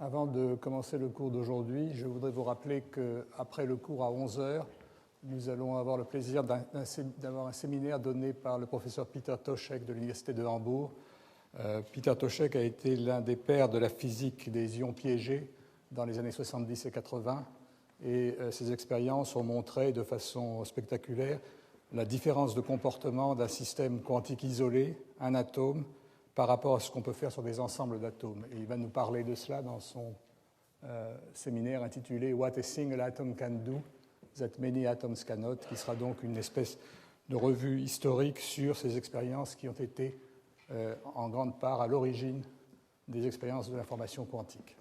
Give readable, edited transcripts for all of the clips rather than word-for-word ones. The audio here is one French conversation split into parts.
Avant de commencer le cours d'aujourd'hui, je voudrais vous rappeler qu'après le cours à 11 heures, nous allons avoir le plaisir d'avoir un séminaire donné par le professeur Peter Toschek de l'Université de Hambourg. Peter Toschek a été l'un des pères de la physique des ions piégés dans les années 70 et 80, et ses expériences ont montré de façon spectaculaire la différence de comportement d'un système quantique isolé, un atome, par rapport à ce qu'on peut faire sur des ensembles d'atomes. Et il va nous parler de cela dans son séminaire intitulé « What a single atom can do that many atoms cannot », qui sera donc une espèce de revue historique sur ces expériences qui ont été en grande part à l'origine des expériences de l'information quantique.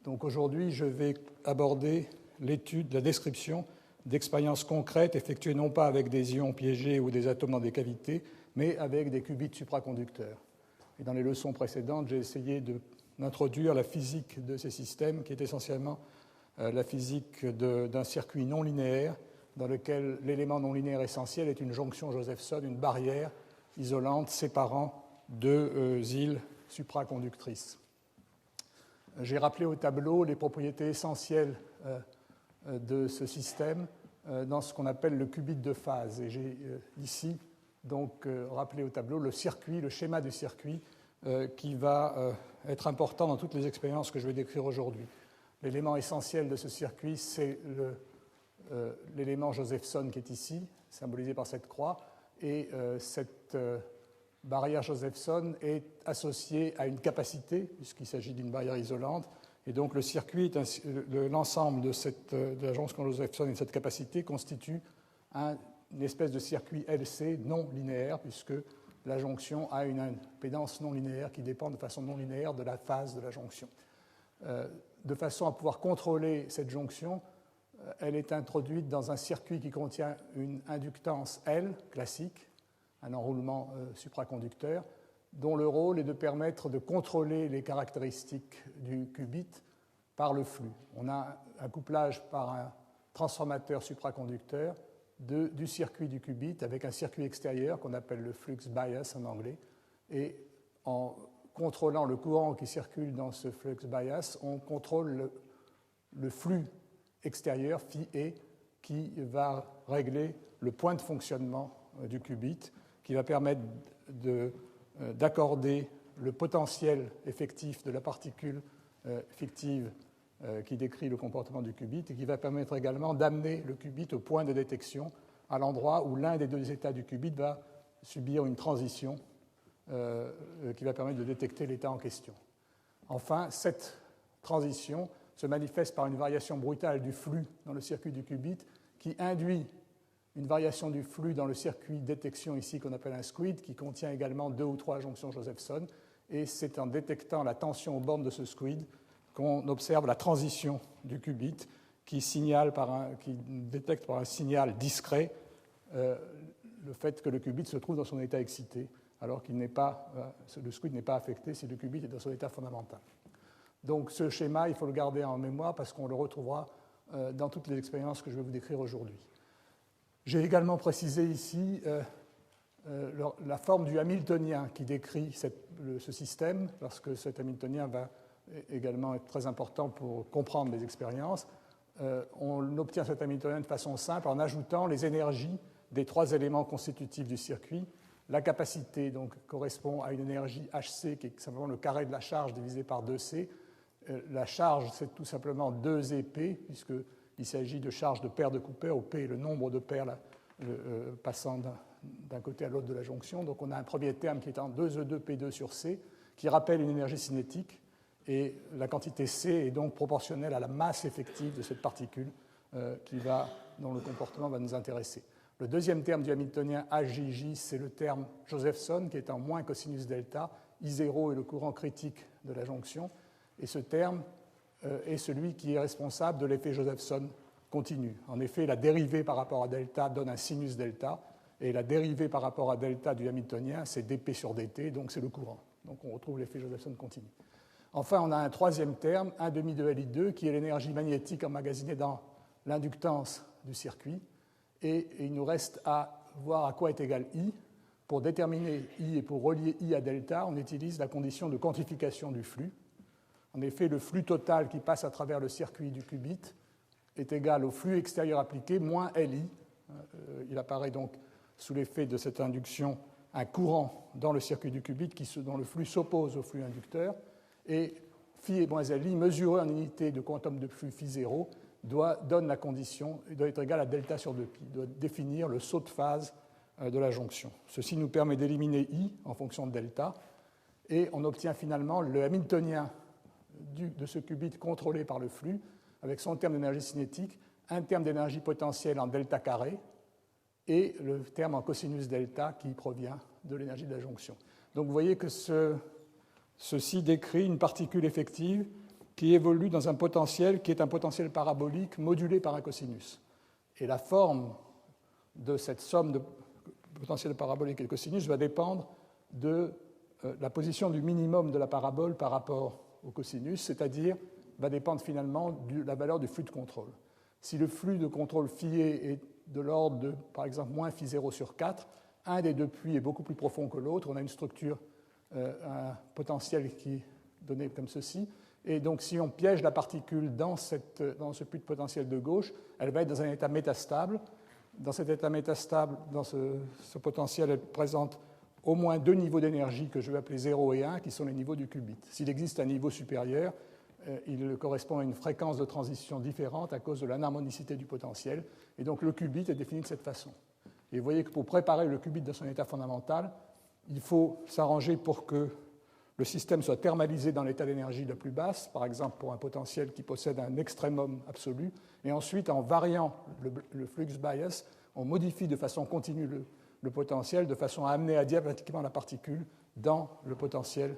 Donc aujourd'hui, je vais aborder l'étude, la description d'expériences concrètes effectuées non pas avec des ions piégés ou des atomes dans des cavités, mais avec des qubits supraconducteurs. Et dans les leçons précédentes, j'ai essayé d'introduire la physique de ces systèmes, qui est essentiellement la physique d'un circuit non linéaire, dans lequel l'élément non linéaire essentiel est une jonction Josephson, une barrière isolante séparant deux îles supraconductrices. J'ai rappelé au tableau les propriétés essentielles de ce système dans ce qu'on appelle le qubit de phase. Et j'ai ici donc rappelé au tableau le circuit, le schéma du circuit qui va être important dans toutes les expériences que je vais décrire aujourd'hui. L'élément essentiel de ce circuit, c'est l'élément Josephson qui est ici, symbolisé par cette croix, et cette barrière Josephson est associée à une capacité, puisqu'il s'agit d'une barrière isolante, et donc le circuit, l'ensemble de la jonction Josephson et de cette capacité constitue une espèce de circuit LC non linéaire, puisque la jonction a une impédance non linéaire qui dépend de façon non linéaire de la phase de la jonction. De façon à pouvoir contrôler cette jonction, elle est introduite dans un circuit qui contient une inductance L classique, un enroulement supraconducteur, dont le rôle est de permettre de contrôler les caractéristiques du qubit par le flux. On a un couplage par un transformateur supraconducteur du circuit du qubit avec un circuit extérieur qu'on appelle le flux bias en anglais. Et en contrôlant le courant qui circule dans ce flux bias, on contrôle le flux extérieur, phi e, qui va régler le point de fonctionnement du qubit, qui va permettre d'accorder le potentiel effectif de la particule fictive qui décrit le comportement du qubit et qui va permettre également d'amener le qubit au point de détection, à l'endroit où l'un des deux états du qubit va subir une transition qui va permettre de détecter l'état en question. Enfin, cette transition se manifeste par une variation brutale du flux dans le circuit du qubit qui induit une variation du flux dans le circuit de détection ici qu'on appelle un squid, qui contient également 2 ou 3 jonctions Josephson. Et c'est en détectant la tension aux bornes de ce squid qu'on observe la transition du qubit qui détecte par un signal discret le fait que le qubit se trouve dans son état excité, alors qu'il n'est pas, le squid n'est pas affecté si le qubit est dans son état fondamental. Donc ce schéma, il faut le garder en mémoire parce qu'on le retrouvera dans toutes les expériences que je vais vous décrire aujourd'hui. J'ai également précisé ici la forme du hamiltonien qui décrit ce système, parce que cet hamiltonien va également être très important pour comprendre les expériences. On obtient cet hamiltonien de façon simple en ajoutant les énergies des 3 éléments constitutifs du circuit. La capacité donc, correspond à une énergie Hc qui est simplement le carré de la charge divisé par 2c. La charge, c'est tout simplement 2EP, puisqu'il s'agit de charge de paire de Cooper, où P est le nombre de paires passant d'un côté à l'autre de la jonction. Donc on a un premier terme qui est en 2E2P2 sur C, qui rappelle une énergie cinétique, et la quantité C est donc proportionnelle à la masse effective de cette particule dont le comportement va nous intéresser. Le deuxième terme du hamiltonien HJJ, c'est le terme Josephson, qui est en moins cosinus delta. I0 est le courant critique de la jonction. Et ce terme est celui qui est responsable de l'effet Josephson continu. En effet, la dérivée par rapport à delta donne un sinus delta, et la dérivée par rapport à delta du hamiltonien, c'est dp sur dt, donc c'est le courant. Donc on retrouve l'effet Josephson continu. Enfin, on a un troisième terme, 1 demi de Li2, qui est l'énergie magnétique emmagasinée dans l'inductance du circuit. Et il nous reste à voir à quoi est égal I. Pour déterminer I et pour relier I à delta, on utilise la condition de quantification du flux. En effet, le flux total qui passe à travers le circuit du qubit est égal au flux extérieur appliqué moins Li. Il apparaît donc sous l'effet de cette induction un courant dans le circuit du qubit dont le flux s'oppose au flux inducteur. Et phi et moins Li, mesuré en unité de quantum de flux phi 0, donne la condition, doit être égal à delta sur 2pi, doit définir le saut de phase de la jonction. Ceci nous permet d'éliminer I en fonction de delta, et on obtient finalement le hamiltonien de ce qubit contrôlé par le flux, avec son terme d'énergie cinétique, un terme d'énergie potentielle en delta carré, et le terme en cosinus delta qui provient de l'énergie de la jonction. Donc vous voyez que ceci décrit une particule effective qui évolue dans un potentiel qui est un potentiel parabolique modulé par un cosinus. Et la forme de cette somme de potentiel parabolique et de cosinus va dépendre de la position du minimum de la parabole par rapport au cosinus, c'est-à-dire va dépendre finalement de la valeur du flux de contrôle. Si le flux de contrôle phi est de l'ordre de, par exemple, moins phi 0 sur 4, un des deux puits est beaucoup plus profond que l'autre, on a une structure, un potentiel qui est donné comme ceci, et donc si on piège la particule dans ce puits de potentiel de gauche, elle va être dans un état métastable. Dans cet état métastable, dans ce potentiel, elle présente au moins deux niveaux d'énergie que je vais appeler 0 et 1, qui sont les niveaux du qubit. S'il existe un niveau supérieur, il correspond à une fréquence de transition différente à cause de l'anharmonicité du potentiel. Et donc le qubit est défini de cette façon. Et vous voyez que pour préparer le qubit dans son état fondamental, il faut s'arranger pour que le système soit thermalisé dans l'état d'énergie la plus basse, par exemple pour un potentiel qui possède un extrémum absolu, et ensuite, en variant le flux bias, on modifie de façon continue le potentiel de façon à amener adiabatiquement la particule dans le potentiel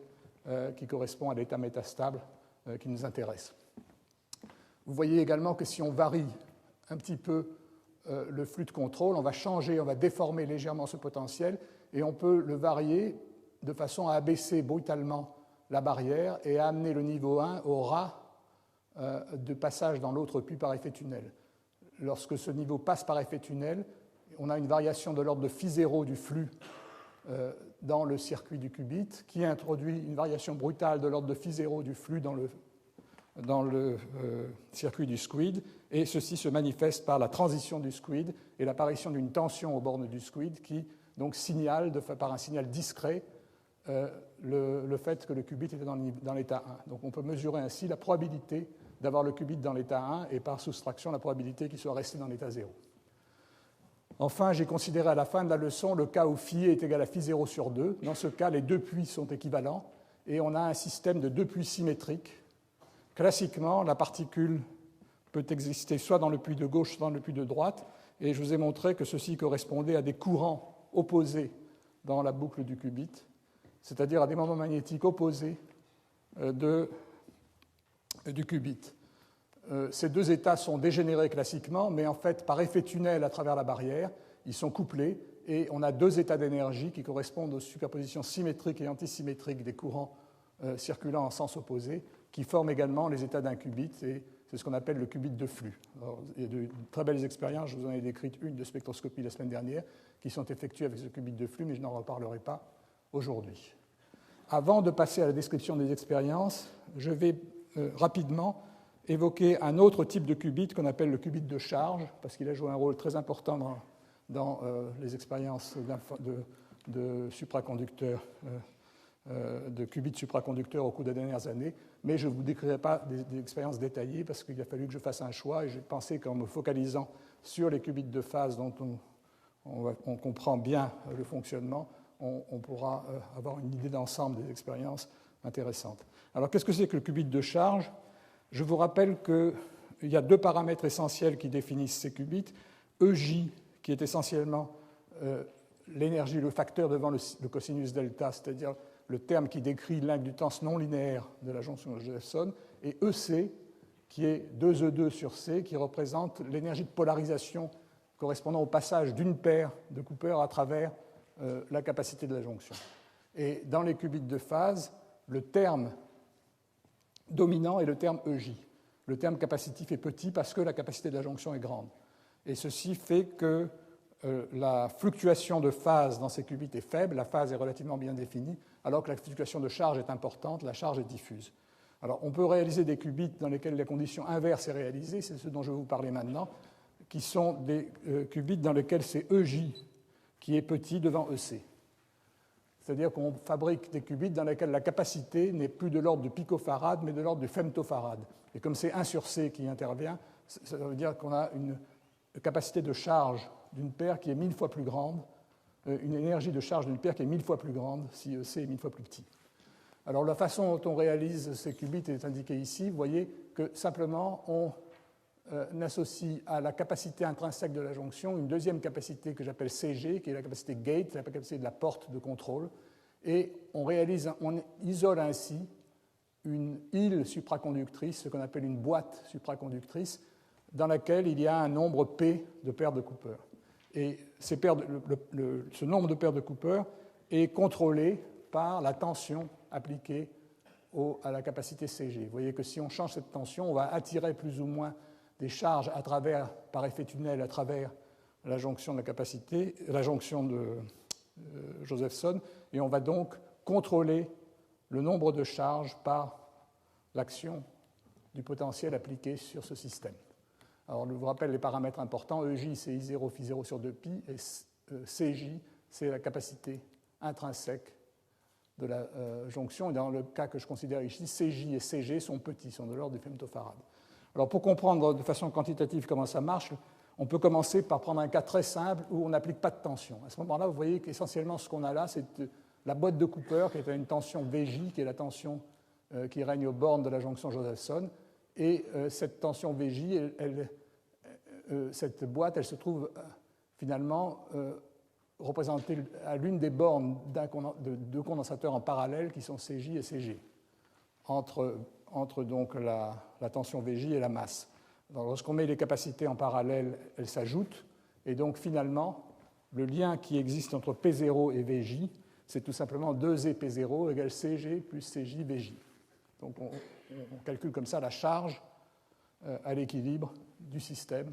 qui correspond à l'état métastable qui nous intéresse. Vous voyez également que si on varie un petit peu le flux de contrôle, on va déformer légèrement ce potentiel, et on peut le varier de façon à abaisser brutalement la barrière et à amener le niveau 1 au ras de passage dans l'autre puits par effet tunnel. Lorsque ce niveau passe par effet tunnel, on a une variation de l'ordre de phi 0 du flux dans le circuit du qubit qui introduit une variation brutale de l'ordre de phi 0 du flux dans le circuit du squid, et ceci se manifeste par la transition du squid et l'apparition d'une tension aux bornes du squid qui donc signale par un signal discret le fait que le qubit était dans l'état 1. Donc on peut mesurer ainsi la probabilité d'avoir le qubit dans l'état 1 et par soustraction la probabilité qu'il soit resté dans l'état 0. Enfin, j'ai considéré à la fin de la leçon le cas où phi est égal à phi 0 sur 2. Dans ce cas, les deux puits sont équivalents et on a un système de deux puits symétriques. Classiquement, la particule peut exister soit dans le puits de gauche, soit dans le puits de droite, et je vous ai montré que ceci correspondait à des courants opposés dans la boucle du qubit, c'est-à-dire à des moments magnétiques opposés du qubit. Ces deux états sont dégénérés classiquement, mais en fait, par effet tunnel à travers la barrière, ils sont couplés, et on a deux états d'énergie qui correspondent aux superpositions symétriques et antisymétriques des courants circulant en sens opposé, qui forment également les états d'un qubit, et c'est ce qu'on appelle le qubit de flux. Alors, il y a de très belles expériences, je vous en ai décrite une de spectroscopie la semaine dernière, qui sont effectuées avec ce qubit de flux, mais je n'en reparlerai pas aujourd'hui. Avant de passer à la description des expériences, je vais rapidement évoquer un autre type de qubit qu'on appelle le qubit de charge, parce qu'il a joué un rôle très important dans les expériences de supraconducteurs, de qubits supraconducteurs au cours des dernières années, mais je ne vous décrirai pas des expériences détaillées parce qu'il a fallu que je fasse un choix, et j'ai pensé qu'en me focalisant sur les qubits de phase dont on comprend bien le fonctionnement, on pourra avoir une idée d'ensemble des expériences intéressantes. Alors, qu'est-ce que c'est que le qubit de charge ? Je vous rappelle qu'il y a deux paramètres essentiels qui définissent ces qubits. EJ, qui est essentiellement l'énergie, le facteur devant le cosinus delta, c'est-à-dire le terme qui décrit l'inductance non linéaire de la jonction de Josephson, et EC, qui est 2E2 sur C, qui représente l'énergie de polarisation correspondant au passage d'une paire de Cooper à travers la capacité de la jonction. Et dans les qubits de phase, le terme dominant est le terme EJ. Le terme capacitif est petit parce que la capacité de la jonction est grande. Et ceci fait que la fluctuation de phase dans ces qubits est faible, la phase est relativement bien définie, alors que la fluctuation de charge est importante, la charge est diffuse. Alors, on peut réaliser des qubits dans lesquels la condition inverse est réalisée, c'est ce dont je vais vous parler maintenant, qui sont des qubits dans lesquels c'est EJ qui est petit devant EC. C'est-à-dire qu'on fabrique des qubits dans lesquels la capacité n'est plus de l'ordre du picofarad, mais de l'ordre du femtofarad. Et comme c'est 1 sur C qui intervient, ça veut dire qu'on a une capacité de charge d'une paire qui est 1000 fois plus grande, une énergie de charge d'une paire qui est 1000 fois plus grande si EC est 1000 fois plus petit. Alors la façon dont on réalise ces qubits est indiquée ici. Vous voyez que simplement on associe à la capacité intrinsèque de la jonction une deuxième capacité que j'appelle CG, qui est la capacité gate, la capacité de la porte de contrôle, et on isole ainsi une île supraconductrice, ce qu'on appelle une boîte supraconductrice, dans laquelle il y a un nombre P de paires de Cooper. Et ce nombre de paires de Cooper est contrôlé par la tension appliquée à la capacité CG. Vous voyez que si on change cette tension, on va attirer plus ou moins des charges par effet tunnel à travers la jonction de la capacité, la jonction de Josephson, et on va donc contrôler le nombre de charges par l'action du potentiel appliqué sur ce système. Alors, je vous rappelle les paramètres importants. EJ, c'est I0 phi0 sur 2pi, et CJ, c'est la capacité intrinsèque de la jonction. Et dans le cas que je considère ici, CJ et CG sont petits, sont de l'ordre du femtofarad. Alors, pour comprendre de façon quantitative comment ça marche, on peut commencer par prendre un cas très simple où on n'applique pas de tension. À ce moment-là, vous voyez qu'essentiellement, ce qu'on a là, c'est la boîte de Cooper qui est à une tension VJ, qui est la tension qui règne aux bornes de la jonction Josephson. Et cette tension VJ, cette boîte, elle se trouve finalement représentée à l'une des bornes de deux condensateurs en parallèle qui sont CJ et CG, entre donc la tension VJ et la masse. Donc, lorsqu'on met les capacités en parallèle, elles s'ajoutent, et donc finalement, le lien qui existe entre P0 et VJ, c'est tout simplement 2E P0 égale CG plus CJ VJ. Donc on calcule comme ça la charge à l'équilibre du système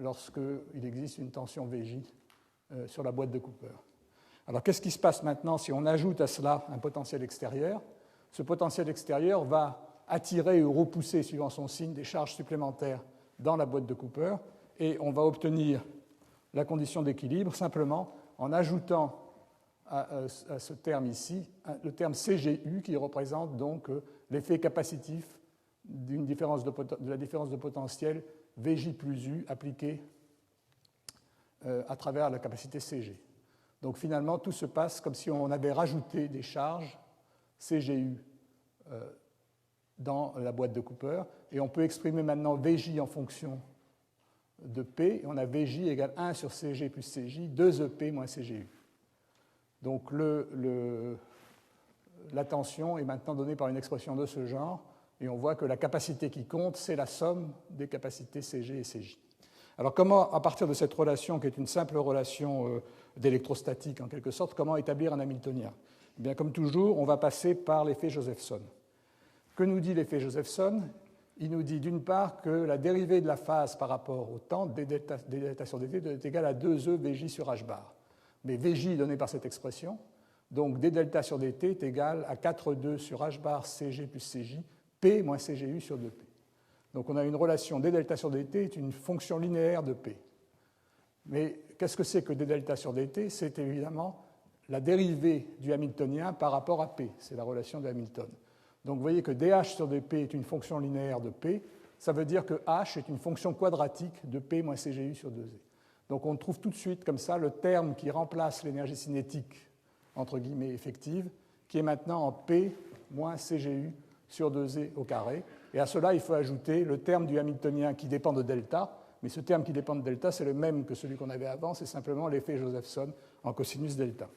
lorsqu'il existe une tension VJ sur la boîte de Cooper. Alors qu'est-ce qui se passe maintenant si on ajoute à cela un potentiel extérieur? Ce potentiel extérieur va attirer ou repousser, suivant son signe, des charges supplémentaires dans la boîte de Cooper, et on va obtenir la condition d'équilibre simplement en ajoutant à ce terme ici le terme CGU qui représente donc l'effet capacitif de la différence de potentiel VJ plus U appliquée à travers la capacité CG. Donc finalement, tout se passe comme si on avait rajouté des charges CGU dans la boîte de Cooper, et on peut exprimer maintenant VJ en fonction de P, et on a VJ égale 1 sur CG plus CJ, 2EP moins CGU. Donc la tension est maintenant donnée par une expression de ce genre, et on voit que la capacité qui compte, c'est la somme des capacités CG et CJ. Alors comment, à partir de cette relation, qui est une simple relation d'électrostatique en quelque sorte, comment établir un Hamiltonien? Eh bien, comme toujours, on va passer par l'effet Josephson. Que nous dit l'effet Josephson? Il nous dit d'une part que la dérivée de la phase par rapport au temps, d delta sur dt, est égale à 2E VJ sur h bar. Mais VJ est donné par cette expression, donc d delta sur dt est égal à 4,2 sur h bar CG plus CJ, P moins CGU sur 2P. Donc on a une relation d delta sur dt est une fonction linéaire de P. Mais qu'est-ce que c'est que d delta sur dt? C'est évidemment la dérivée du Hamiltonien par rapport à P. C'est la relation de Hamilton. Donc vous voyez que dH sur dP est une fonction linéaire de P. Ça veut dire que H est une fonction quadratique de P moins CGU sur 2E. Donc on trouve tout de suite comme ça le terme qui remplace l'énergie cinétique, entre guillemets, effective, qui est maintenant en P moins CGU sur 2E au carré. Et à cela, il faut ajouter le terme du Hamiltonien qui dépend de delta. Mais ce terme qui dépend de delta, c'est le même que celui qu'on avait avant, c'est simplement l'effet Josephson en cosinus delta.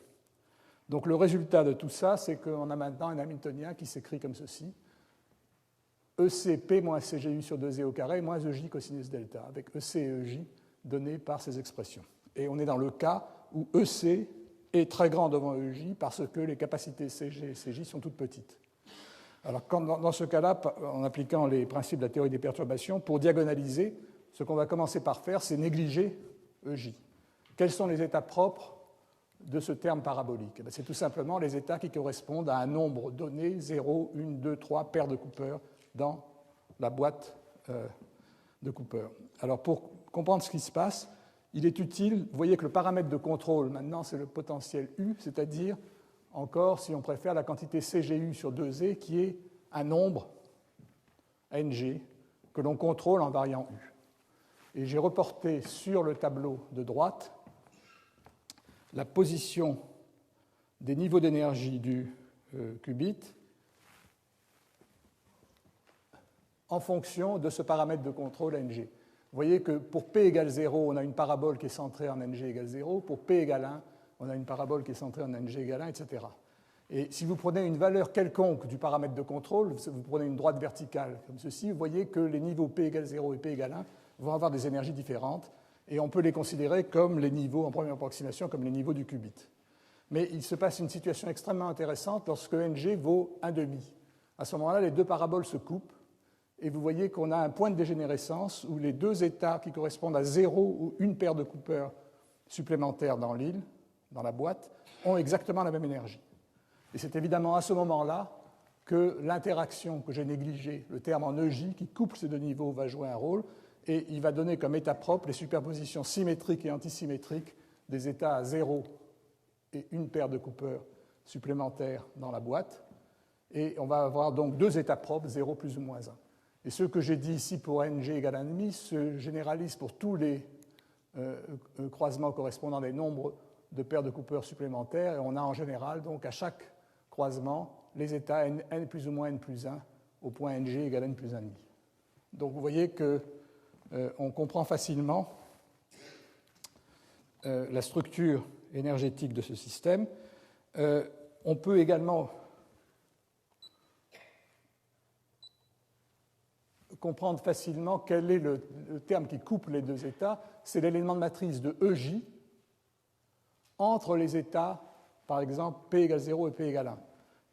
Donc le résultat de tout ça, c'est qu'on a maintenant un Hamiltonien qui s'écrit comme ceci. ECP moins CGU sur 2E au carré moins EJ cosinus delta, avec EC et EJ donnés par ces expressions. Et on est dans le cas où EC est très grand devant EJ parce que les capacités CG et CJ sont toutes petites. Alors dans ce cas-là, en appliquant les principes de la théorie des perturbations, pour diagonaliser, ce qu'on va commencer par faire, c'est négliger EJ. Quels sont les états propres de ce terme parabolique? C'est tout simplement les états qui correspondent à un nombre donné, 0, 1, 2, 3 paires de Cooper dans la boîte de Cooper. Alors pour comprendre ce qui se passe, il est utile, vous voyez que le paramètre de contrôle maintenant c'est le potentiel U, c'est-à-dire encore, si on préfère, la quantité CGU sur 2E qui est un nombre NG que l'on contrôle en variant U. Et j'ai reporté sur le tableau de droite la position des niveaux d'énergie du qubit en fonction de ce paramètre de contrôle NG. Vous voyez que pour P égale 0, on a une parabole qui est centrée en NG égale 0. Pour P égale 1, on a une parabole qui est centrée en NG égale 1, etc. Et si vous prenez une valeur quelconque du paramètre de contrôle, vous prenez une droite verticale comme ceci, vous voyez que les niveaux P égale 0 et P égale 1 vont avoir des énergies différentes, et on peut les considérer comme les niveaux, en première approximation, comme les niveaux du qubit. Mais il se passe une situation extrêmement intéressante lorsque NG vaut 1,5. À ce moment-là, les deux paraboles se coupent, et vous voyez qu'on a un point de dégénérescence où les deux états qui correspondent à 0 ou une paire de Cooper supplémentaires dans l'île, dans la boîte, ont exactement la même énergie. Et c'est évidemment à ce moment-là que l'interaction que j'ai négligée, le terme en EJ, qui couple ces deux niveaux, va jouer un rôle, et il va donner comme état propre les superpositions symétriques et antisymétriques des états à 0 et une paire de Cooper supplémentaires dans la boîte. Et on va avoir donc deux états propres, 0 plus ou moins 1. Et ce que j'ai dit ici pour NG égale 1,5 se généralise pour tous les croisements correspondant à des nombres de paires de Cooper supplémentaires. Et on a en général, donc, à chaque croisement, les états n plus ou moins n plus 1 au point NG égale n plus 1,5. Donc vous voyez qu'on comprend facilement la structure énergétique de ce système. On peut également comprendre facilement quel est le terme qui couple les deux états. C'est l'élément de matrice de EJ entre les états, par exemple, P égale 0 et P égale 1.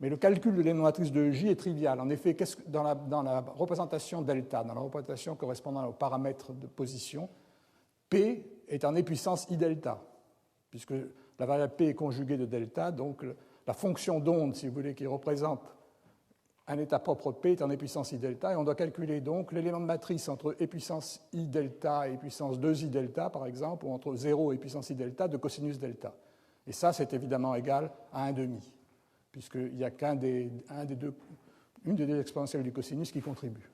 Mais le calcul de l'élément de matrice de EJ est trivial. En effet, dans la représentation delta, dans la représentation correspondant au paramètre de position, P est en épuissance I delta, puisque la variable P est conjuguée de delta, donc la fonction d'onde, si vous voulez, qui représente un état propre P est en épuissance I delta, et on doit calculer donc l'élément de matrice entre épuissance I delta et épuissance 2I delta, par exemple, ou entre 0 et épuissance I delta de cosinus delta. Et ça, c'est évidemment égal à 1,5, puisqu'il n'y a une des deux exponentielles du cosinus qui contribue.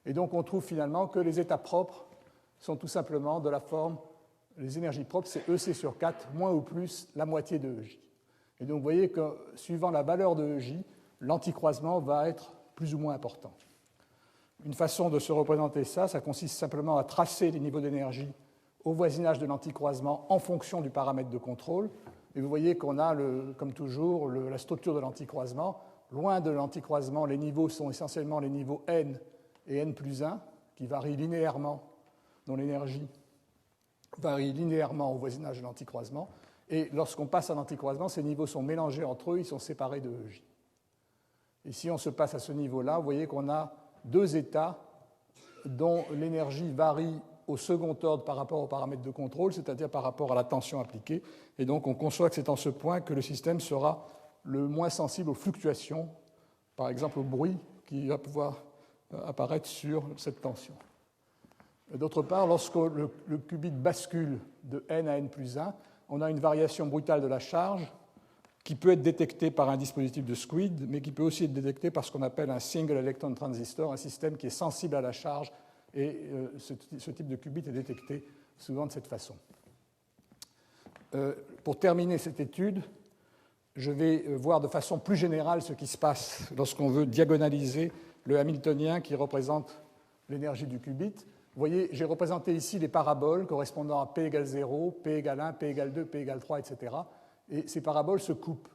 Et donc, on trouve finalement que les états propres sont tout simplement de la forme, les énergies propres, c'est EC sur 4, moins ou plus la moitié de EJ. Et donc, vous voyez que, suivant la valeur de EJ, l'anticroisement va être plus ou moins important. Une façon de se représenter ça consiste simplement à tracer les niveaux d'énergie au voisinage de l'anticroisement en fonction du paramètre de contrôle. Et vous voyez qu'on a, comme toujours, la structure de l'anticroisement. Loin de l'anticroisement, les niveaux sont essentiellement les niveaux n et n plus 1, qui varient linéairement, dont l'énergie varie linéairement au voisinage de l'anticroisement. Et lorsqu'on passe à l'anticroisement, ces niveaux sont mélangés entre eux, ils sont séparés de EJ. Et si on se passe à ce niveau-là, vous voyez qu'on a deux états dont l'énergie varie au second ordre par rapport au paramètre de contrôle, c'est-à-dire par rapport à la tension appliquée. Et donc on conçoit que c'est en ce point que le système sera le moins sensible aux fluctuations, par exemple au bruit qui va pouvoir apparaître sur cette tension. D'autre part, lorsque le qubit bascule de n à n plus 1, on a une variation brutale de la charge qui peut être détecté par un dispositif de Squid, mais qui peut aussi être détecté par ce qu'on appelle un single electron transistor, un système qui est sensible à la charge, et ce type de qubit est détecté souvent de cette façon. Pour terminer cette étude, je vais voir de façon plus générale ce qui se passe lorsqu'on veut diagonaliser le hamiltonien qui représente l'énergie du qubit. Vous voyez, j'ai représenté ici les paraboles correspondant à P égale 0, P égale 1, P égale 2, P égale 3, etc. Et ces paraboles se coupent.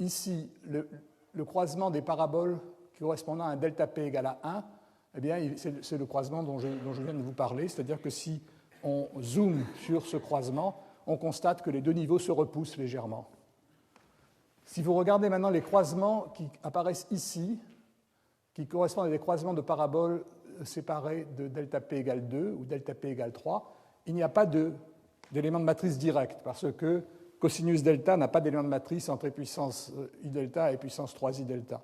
Ici, le croisement des paraboles correspondant à un delta P égale à 1, eh bien, c'est le croisement dont je viens de vous parler, c'est-à-dire que si on zoome sur ce croisement, on constate que les deux niveaux se repoussent légèrement. Si vous regardez maintenant les croisements qui apparaissent ici, qui correspondent à des croisements de paraboles séparés de delta P égale 2 ou delta P égale 3, il n'y a pas de d'éléments de matrice directs, parce que cosinus delta n'a pas d'élément de matrice entre puissance I delta et puissance 3I delta.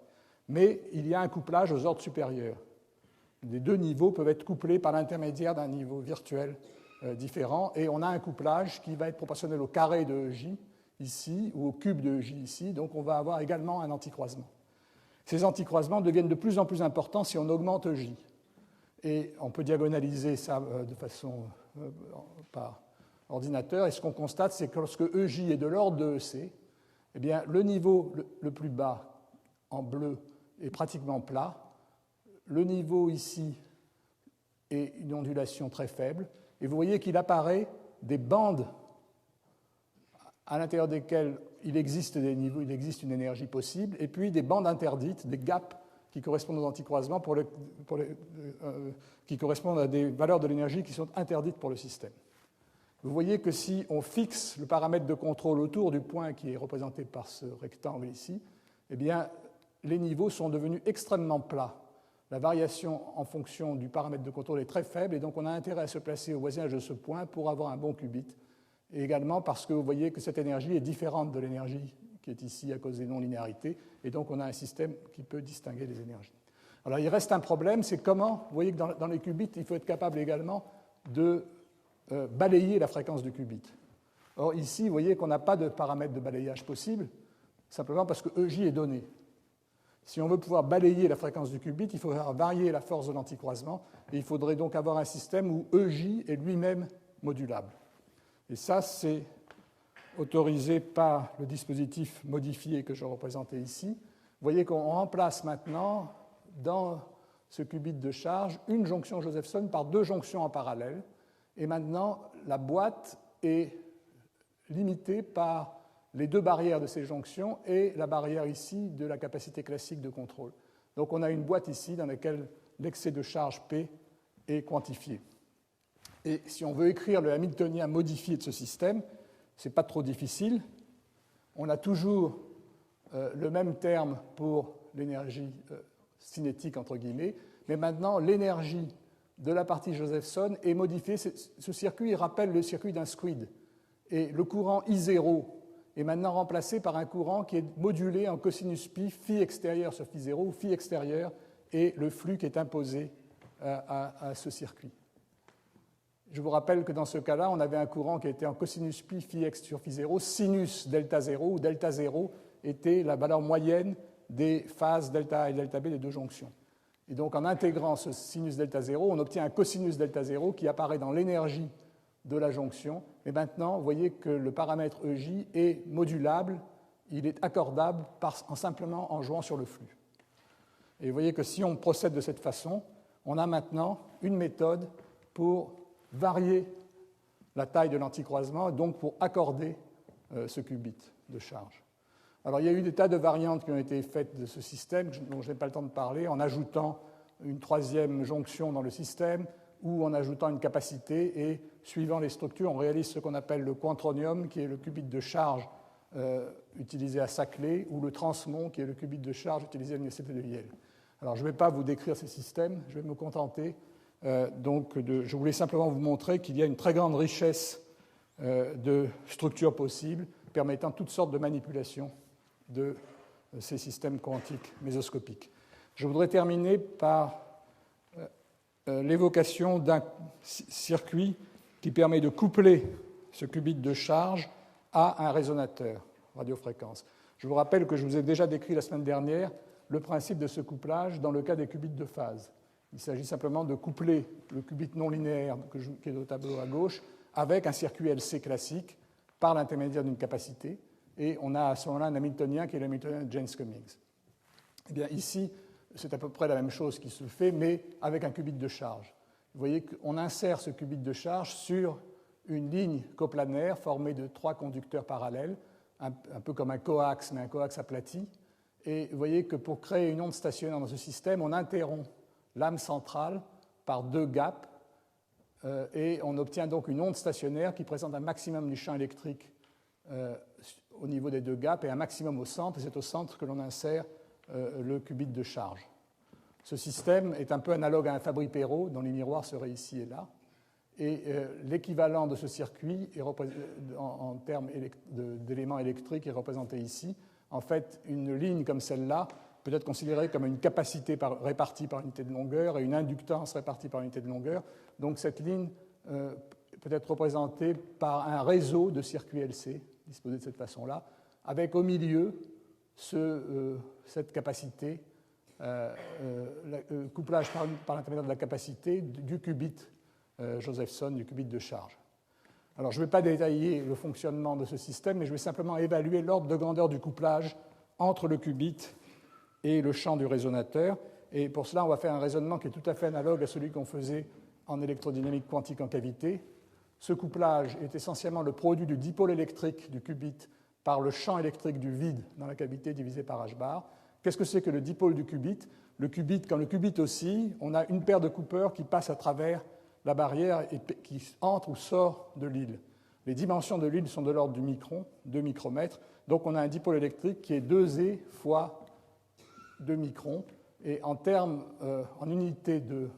Mais il y a un couplage aux ordres supérieurs. Les deux niveaux peuvent être couplés par l'intermédiaire d'un niveau virtuel différent, et on a un couplage qui va être proportionnel au carré de EJ ici, ou au cube de EJ ici, donc on va avoir également un anticroisement. Ces anticroisements deviennent de plus en plus importants si on augmente EJ. Et on peut diagonaliser ça de façon par ordinateur, et ce qu'on constate, c'est que lorsque EJ est de l'ordre de EC, eh bien, le niveau le plus bas, en bleu, est pratiquement plat. Le niveau ici est une ondulation très faible, et vous voyez qu'il apparaît des bandes à l'intérieur desquelles il existe des niveaux, il existe une énergie possible, et puis des bandes interdites, des gaps qui correspondent aux anticroisements, qui correspondent à des valeurs de l'énergie qui sont interdites pour le système. Vous voyez que si on fixe le paramètre de contrôle autour du point qui est représenté par ce rectangle ici, eh bien, les niveaux sont devenus extrêmement plats. La variation en fonction du paramètre de contrôle est très faible, et donc on a intérêt à se placer au voisinage de ce point pour avoir un bon qubit. Et également parce que vous voyez que cette énergie est différente de l'énergie qui est ici à cause des non-linéarités, et donc on a un système qui peut distinguer les énergies. Alors il reste un problème, c'est comment, vous voyez que dans les qubits, il faut être capable également de balayer la fréquence du qubit. Or ici, vous voyez qu'on n'a pas de paramètre de balayage possible, simplement parce que EJ est donné. Si on veut pouvoir balayer la fréquence du qubit, il faudra varier la force de l'anticroisement, et il faudrait donc avoir un système où EJ est lui-même modulable. Et ça, c'est autorisé par le dispositif modifié que je représentais ici. Vous voyez qu'on remplace maintenant, dans ce qubit de charge, une jonction Josephson par deux jonctions en parallèle. Et maintenant, la boîte est limitée par les deux barrières de ces jonctions et la barrière ici de la capacité classique de contrôle. Donc on a une boîte ici dans laquelle l'excès de charge P est quantifié. Et si on veut écrire le hamiltonien modifié de ce système, ce n'est pas trop difficile. On a toujours le même terme pour l'énergie cinétique, entre guillemets, mais maintenant l'énergie de la partie Josephson est modifiée. Ce circuit rappelle le circuit d'un squid. Et le courant I0 est maintenant remplacé par un courant qui est modulé en cosinus pi, phi extérieur sur phi 0, où phi extérieur est le flux qui est imposé à ce circuit. Je vous rappelle que dans ce cas-là, on avait un courant qui était en cosinus pi, phi x sur phi 0, sinus delta 0, où delta 0 était la valeur moyenne des phases delta A et delta B des deux jonctions. Et donc en intégrant ce sinus delta 0, on obtient un cosinus delta 0 qui apparaît dans l'énergie de la jonction. Et maintenant, vous voyez que le paramètre EJ est modulable, il est accordable simplement en jouant sur le flux. Et vous voyez que si on procède de cette façon, on a maintenant une méthode pour varier la taille de l'anticroisement, et donc pour accorder ce qubit de charge. Alors, il y a eu des tas de variantes qui ont été faites de ce système, dont je n'ai pas le temps de parler, en ajoutant une troisième jonction dans le système ou en ajoutant une capacité, et suivant les structures, on réalise ce qu'on appelle le quantronium, qui est le qubit de charge utilisé à Saclay, ou le transmon, qui est le qubit de charge utilisé à l'université de Yale. Alors, je ne vais pas vous décrire ces systèmes, je vais me contenter. Je voulais simplement vous montrer qu'il y a une très grande richesse de structures possibles permettant toutes sortes de manipulations de ces systèmes quantiques mésoscopiques. Je voudrais terminer par l'évocation d'un circuit qui permet de coupler ce qubit de charge à un résonateur radiofréquence. Je vous rappelle que je vous ai déjà décrit la semaine dernière le principe de ce couplage dans le cas des qubits de phase. Il s'agit simplement de coupler le qubit non linéaire qui est au tableau à gauche avec un circuit LC classique par l'intermédiaire d'une capacité. Et on a à ce moment-là un hamiltonien qui est l'hamiltonien de Jaynes-Cummings. Eh bien, ici, c'est à peu près la même chose qui se fait, mais avec un qubit de charge. Vous voyez qu'on insère ce qubit de charge sur une ligne coplanaire formée de trois conducteurs parallèles, un peu comme un coaxe, mais un coaxe aplati. Et vous voyez que pour créer une onde stationnaire dans ce système, on interrompt l'âme centrale par deux gaps, et on obtient donc une onde stationnaire qui présente un maximum du champ électrique au niveau des deux gaps et un maximum au centre, et c'est au centre que l'on insère le qubit de charge. Ce système est un peu analogue à un Fabry-Pérot, dont les miroirs seraient ici et là, Et l'équivalent de ce circuit en termes d'éléments électriques est représenté ici. En fait, une ligne comme celle-là peut être considérée comme une capacité répartie par unité de longueur et une inductance répartie par unité de longueur. Donc cette ligne peut être représentée par un réseau de circuits LC, disposé de cette façon-là, avec au milieu cette capacité, couplage par l'intermédiaire de la capacité du qubit Josephson, du qubit de charge. Alors, je ne vais pas détailler le fonctionnement de ce système, mais je vais simplement évaluer l'ordre de grandeur du couplage entre le qubit et le champ du résonateur. Et pour cela, on va faire un raisonnement qui est tout à fait analogue à celui qu'on faisait en électrodynamique quantique en cavité. Ce couplage est essentiellement le produit du dipôle électrique du qubit par le champ électrique du vide dans la cavité divisé par h bar. Qu'est-ce que c'est que le dipôle du qubit? Le qubit, quand le qubit oscille, on a une paire de Cooper qui passe à travers la barrière et qui entre ou sort de l'île. Les dimensions de l'île sont de l'ordre du micron, 2 micromètres. Donc on a un dipôle électrique qui est 2e fois 2 microns. Et en termes, en unité de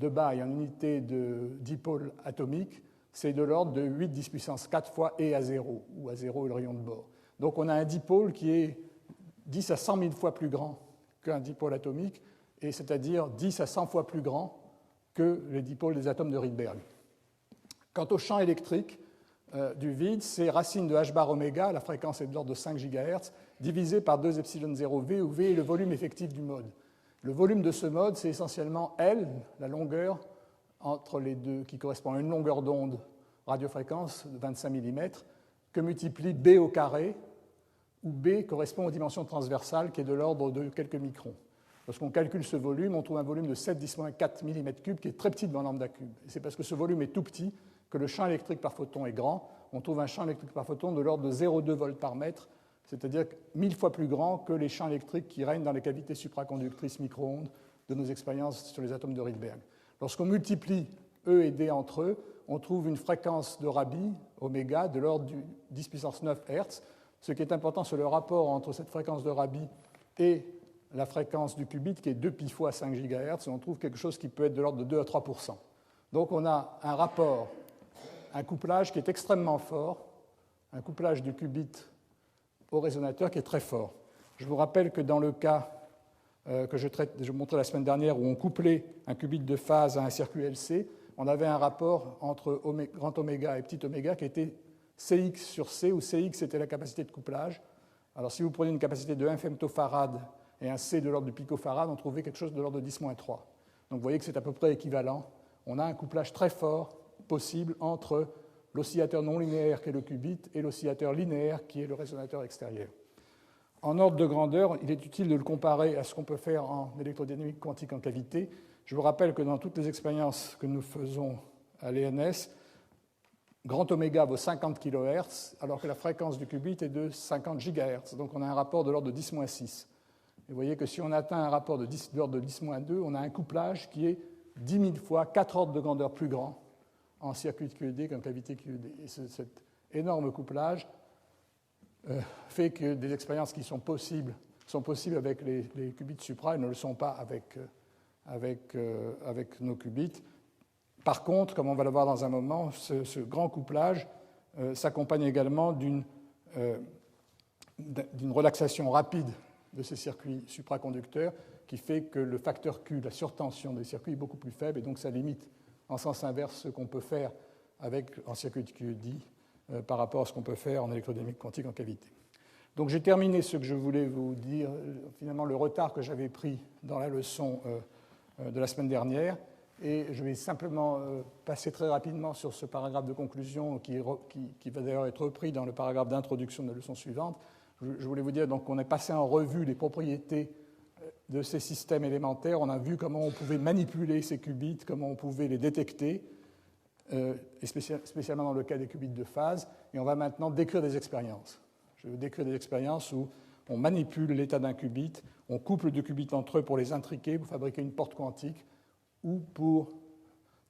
bail, en unité de dipôle atomique, c'est de l'ordre de 8 10 puissance 4 fois E à 0, où A 0 est le rayon de Bohr. Donc on a un dipôle qui est 10 à 100 000 fois plus grand qu'un dipôle atomique, et c'est-à-dire 10 à 100 fois plus grand que les dipôles des atomes de Rydberg. Quant au champ électrique du vide, c'est racine de h bar oméga, la fréquence est de l'ordre de 5 GHz, divisé par 2 epsilon 0 v, où v est le volume effectif du mode. Le volume de ce mode, c'est essentiellement L, la longueur entre les deux, qui correspond à une longueur d'onde radiofréquence de 25 mm, que multiplie B au carré, où B correspond aux dimensions transversales, qui est de l'ordre de quelques microns. Lorsqu'on calcule ce volume, on trouve un volume de 7 10 4 mm3, qui est très petit devant lambda cube. C'est parce que ce volume est tout petit que le champ électrique par photon est grand. On trouve un champ électrique par photon de l'ordre de 0,2 volts par mètre, c'est-à-dire 1000 fois plus grand que les champs électriques qui règnent dans les cavités supraconductrices micro-ondes de nos expériences sur les atomes de Rydberg. Lorsqu'on multiplie E et D entre eux, on trouve une fréquence de Rabi, oméga, de l'ordre du 10 puissance 9 Hz. Ce qui est important, c'est le rapport entre cette fréquence de Rabi et la fréquence du qubit, qui est 2 pi fois 5 GHz, et on trouve quelque chose qui peut être de l'ordre de 2 à 3 %. Donc on a un rapport, un couplage qui est extrêmement fort, un couplage du qubit au résonateur qui est très fort. Je vous rappelle que dans le cas que je montrais la semaine dernière, où on couplait un qubit de phase à un circuit LC, on avait un rapport entre grand oméga et petit oméga qui était CX sur C, où CX était la capacité de couplage. Alors si vous prenez une capacité de 1 femtofarad et un C de l'ordre du picofarad, on trouvait quelque chose de l'ordre de 10-3. Donc vous voyez que c'est à peu près équivalent. On a un couplage très fort possible entre l'oscillateur non linéaire qui est le qubit et l'oscillateur linéaire qui est le résonateur extérieur. En ordre de grandeur, il est utile de le comparer à ce qu'on peut faire en électrodynamique quantique en cavité. Je vous rappelle que dans toutes les expériences que nous faisons à l'ENS, grand oméga vaut 50 kHz, alors que la fréquence du qubit est de 50 GHz. Donc on a un rapport de l'ordre de 10-6. Et vous voyez que si on atteint un rapport de l'ordre de 10-2, on a un couplage qui est 10 000 fois, 4 ordres de grandeur plus grand en circuit QED qu'en cavité QED. Et cet énorme couplage fait que des expériences qui sont possibles avec les qubits supra et ne le sont pas avec nos qubits. Par contre, comme on va le voir dans un moment, ce grand couplage s'accompagne également d'une relaxation rapide de ces circuits supraconducteurs qui fait que le facteur Q, la surtension des circuits, est beaucoup plus faible et donc ça limite en sens inverse ce qu'on peut faire en circuit QED par rapport à ce qu'on peut faire en électrodynamique quantique en cavité. Donc j'ai terminé ce que je voulais vous dire, finalement le retard que j'avais pris dans la leçon de la semaine dernière, et je vais simplement passer très rapidement sur ce paragraphe de conclusion qui va d'ailleurs être repris dans le paragraphe d'introduction de la leçon suivante. Je voulais vous dire donc, qu'on est passé en revue les propriétés de ces systèmes élémentaires. On a vu comment on pouvait manipuler ces qubits, comment on pouvait les détecter, et spécialement dans le cas des qubits de phase. Et on va maintenant décrire des expériences. Je vais vous décrire des expériences où on manipule l'état d'un qubit, on couple deux qubits entre eux pour les intriquer, pour fabriquer une porte quantique, ou pour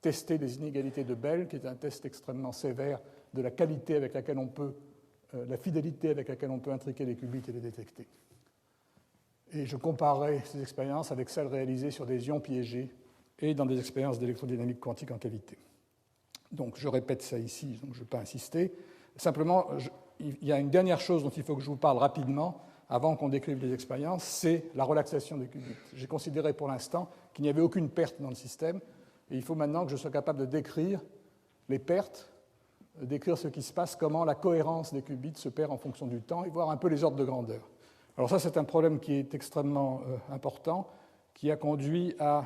tester des inégalités de Bell, qui est un test extrêmement sévère de la qualité avec laquelle on peut, la fidélité avec laquelle on peut intriquer les qubits et les détecter. Et je comparerai ces expériences avec celles réalisées sur des ions piégés et dans des expériences d'électrodynamique quantique en cavité. Donc je répète ça ici, donc je ne vais pas insister. Simplement, il y a une dernière chose dont il faut que je vous parle rapidement avant qu'on décrive les expériences, c'est la relaxation des qubits. J'ai considéré pour l'instant qu'il n'y avait aucune perte dans le système, et il faut maintenant que je sois capable de décrire les pertes, décrire ce qui se passe, comment la cohérence des qubits se perd en fonction du temps, et voir un peu les ordres de grandeur. Alors ça, c'est un problème qui est extrêmement important, qui a conduit à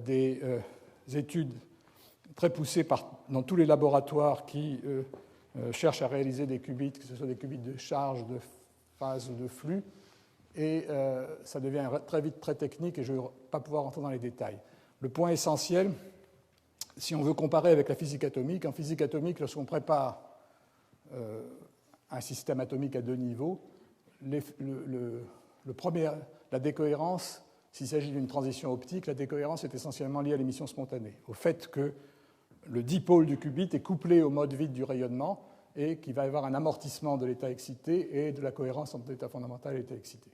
des études très poussées dans tous les laboratoires qui cherchent à réaliser des qubits, que ce soit des qubits de charge, de phase ou de flux, et ça devient très vite très technique et je ne vais pas pouvoir rentrer dans les détails. Le point essentiel, si on veut comparer avec la physique atomique, en physique atomique, lorsqu'on prépare un système atomique à deux niveaux, la décohérence, s'il s'agit d'une transition optique, la décohérence est essentiellement liée à l'émission spontanée, au fait que le dipôle du qubit est couplé au mode vide du rayonnement et qu'il va y avoir un amortissement de l'état excité et de la cohérence entre l'état fondamental et l'état excité.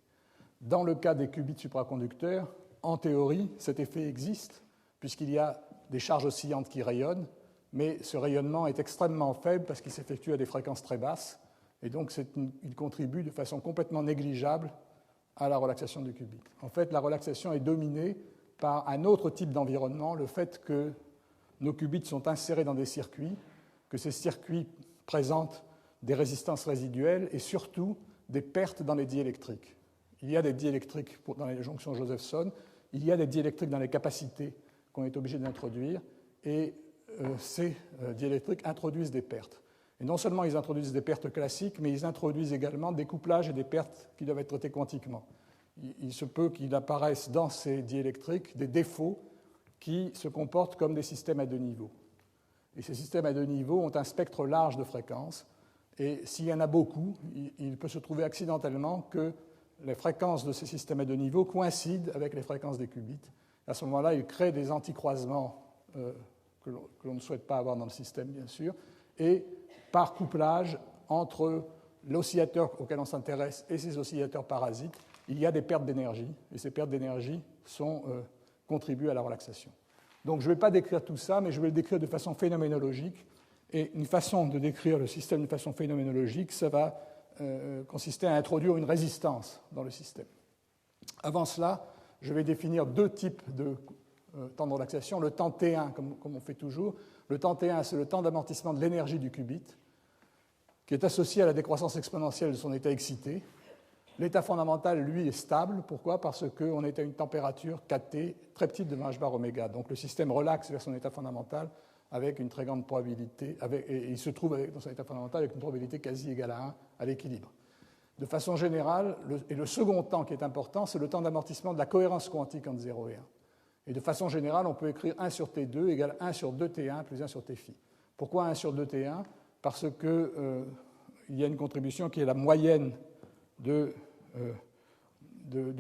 Dans le cas des qubits supraconducteurs, en théorie, cet effet existe, puisqu'il y a des charges oscillantes qui rayonnent, mais ce rayonnement est extrêmement faible parce qu'il s'effectue à des fréquences très basses, et donc il contribue de façon complètement négligeable à la relaxation du qubit. En fait, la relaxation est dominée par un autre type d'environnement, le fait que nos qubits sont insérés dans des circuits, que ces circuits présentent des résistances résiduelles et surtout des pertes dans les diélectriques. Il y a des diélectriques dans les jonctions Josephson, il y a des diélectriques dans les capacités qu'on est obligé d'introduire, et ces diélectriques introduisent des pertes. Et non seulement ils introduisent des pertes classiques, mais ils introduisent également des couplages et des pertes qui doivent être traitées quantiquement. Il se peut qu'il apparaisse dans ces diélectriques des défauts qui se comportent comme des systèmes à deux niveaux. Et ces systèmes à deux niveaux ont un spectre large de fréquences, et s'il y en a beaucoup, il peut se trouver accidentellement que les fréquences de ces systèmes à deux niveaux coïncident avec les fréquences des qubits. À ce moment-là, il crée des anticroisements que l'on ne souhaite pas avoir dans le système, bien sûr, et par couplage entre l'oscillateur auquel on s'intéresse et ses oscillateurs parasites, il y a des pertes d'énergie, et ces pertes d'énergie contribuent à la relaxation. Donc je ne vais pas décrire tout ça, mais je vais le décrire de façon phénoménologique, et une façon de décrire le système de façon phénoménologique, ça va consister à introduire une résistance dans le système. Avant cela, je vais définir deux types de temps de relaxation. Le temps T1, comme on fait toujours. Le temps T1, c'est le temps d'amortissement de l'énergie du qubit, qui est associé à la décroissance exponentielle de son état excité. L'état fondamental, lui, est stable. Pourquoi? Parce qu'on est à une température kT très petite de 20 bar oméga. Donc le système relaxe vers son état fondamental avec une très grande probabilité, et il se trouve dans son état fondamental avec une probabilité quasi égale à 1 à l'équilibre. De façon générale, le second temps qui est important, c'est le temps d'amortissement de la cohérence quantique entre 0 et 1. Et de façon générale, on peut écrire 1 sur T2 égale 1 sur 2T1 plus 1 sur T-phi. Pourquoi 1 sur 2T1? Parce qu'il y a une contribution qui est la moyenne du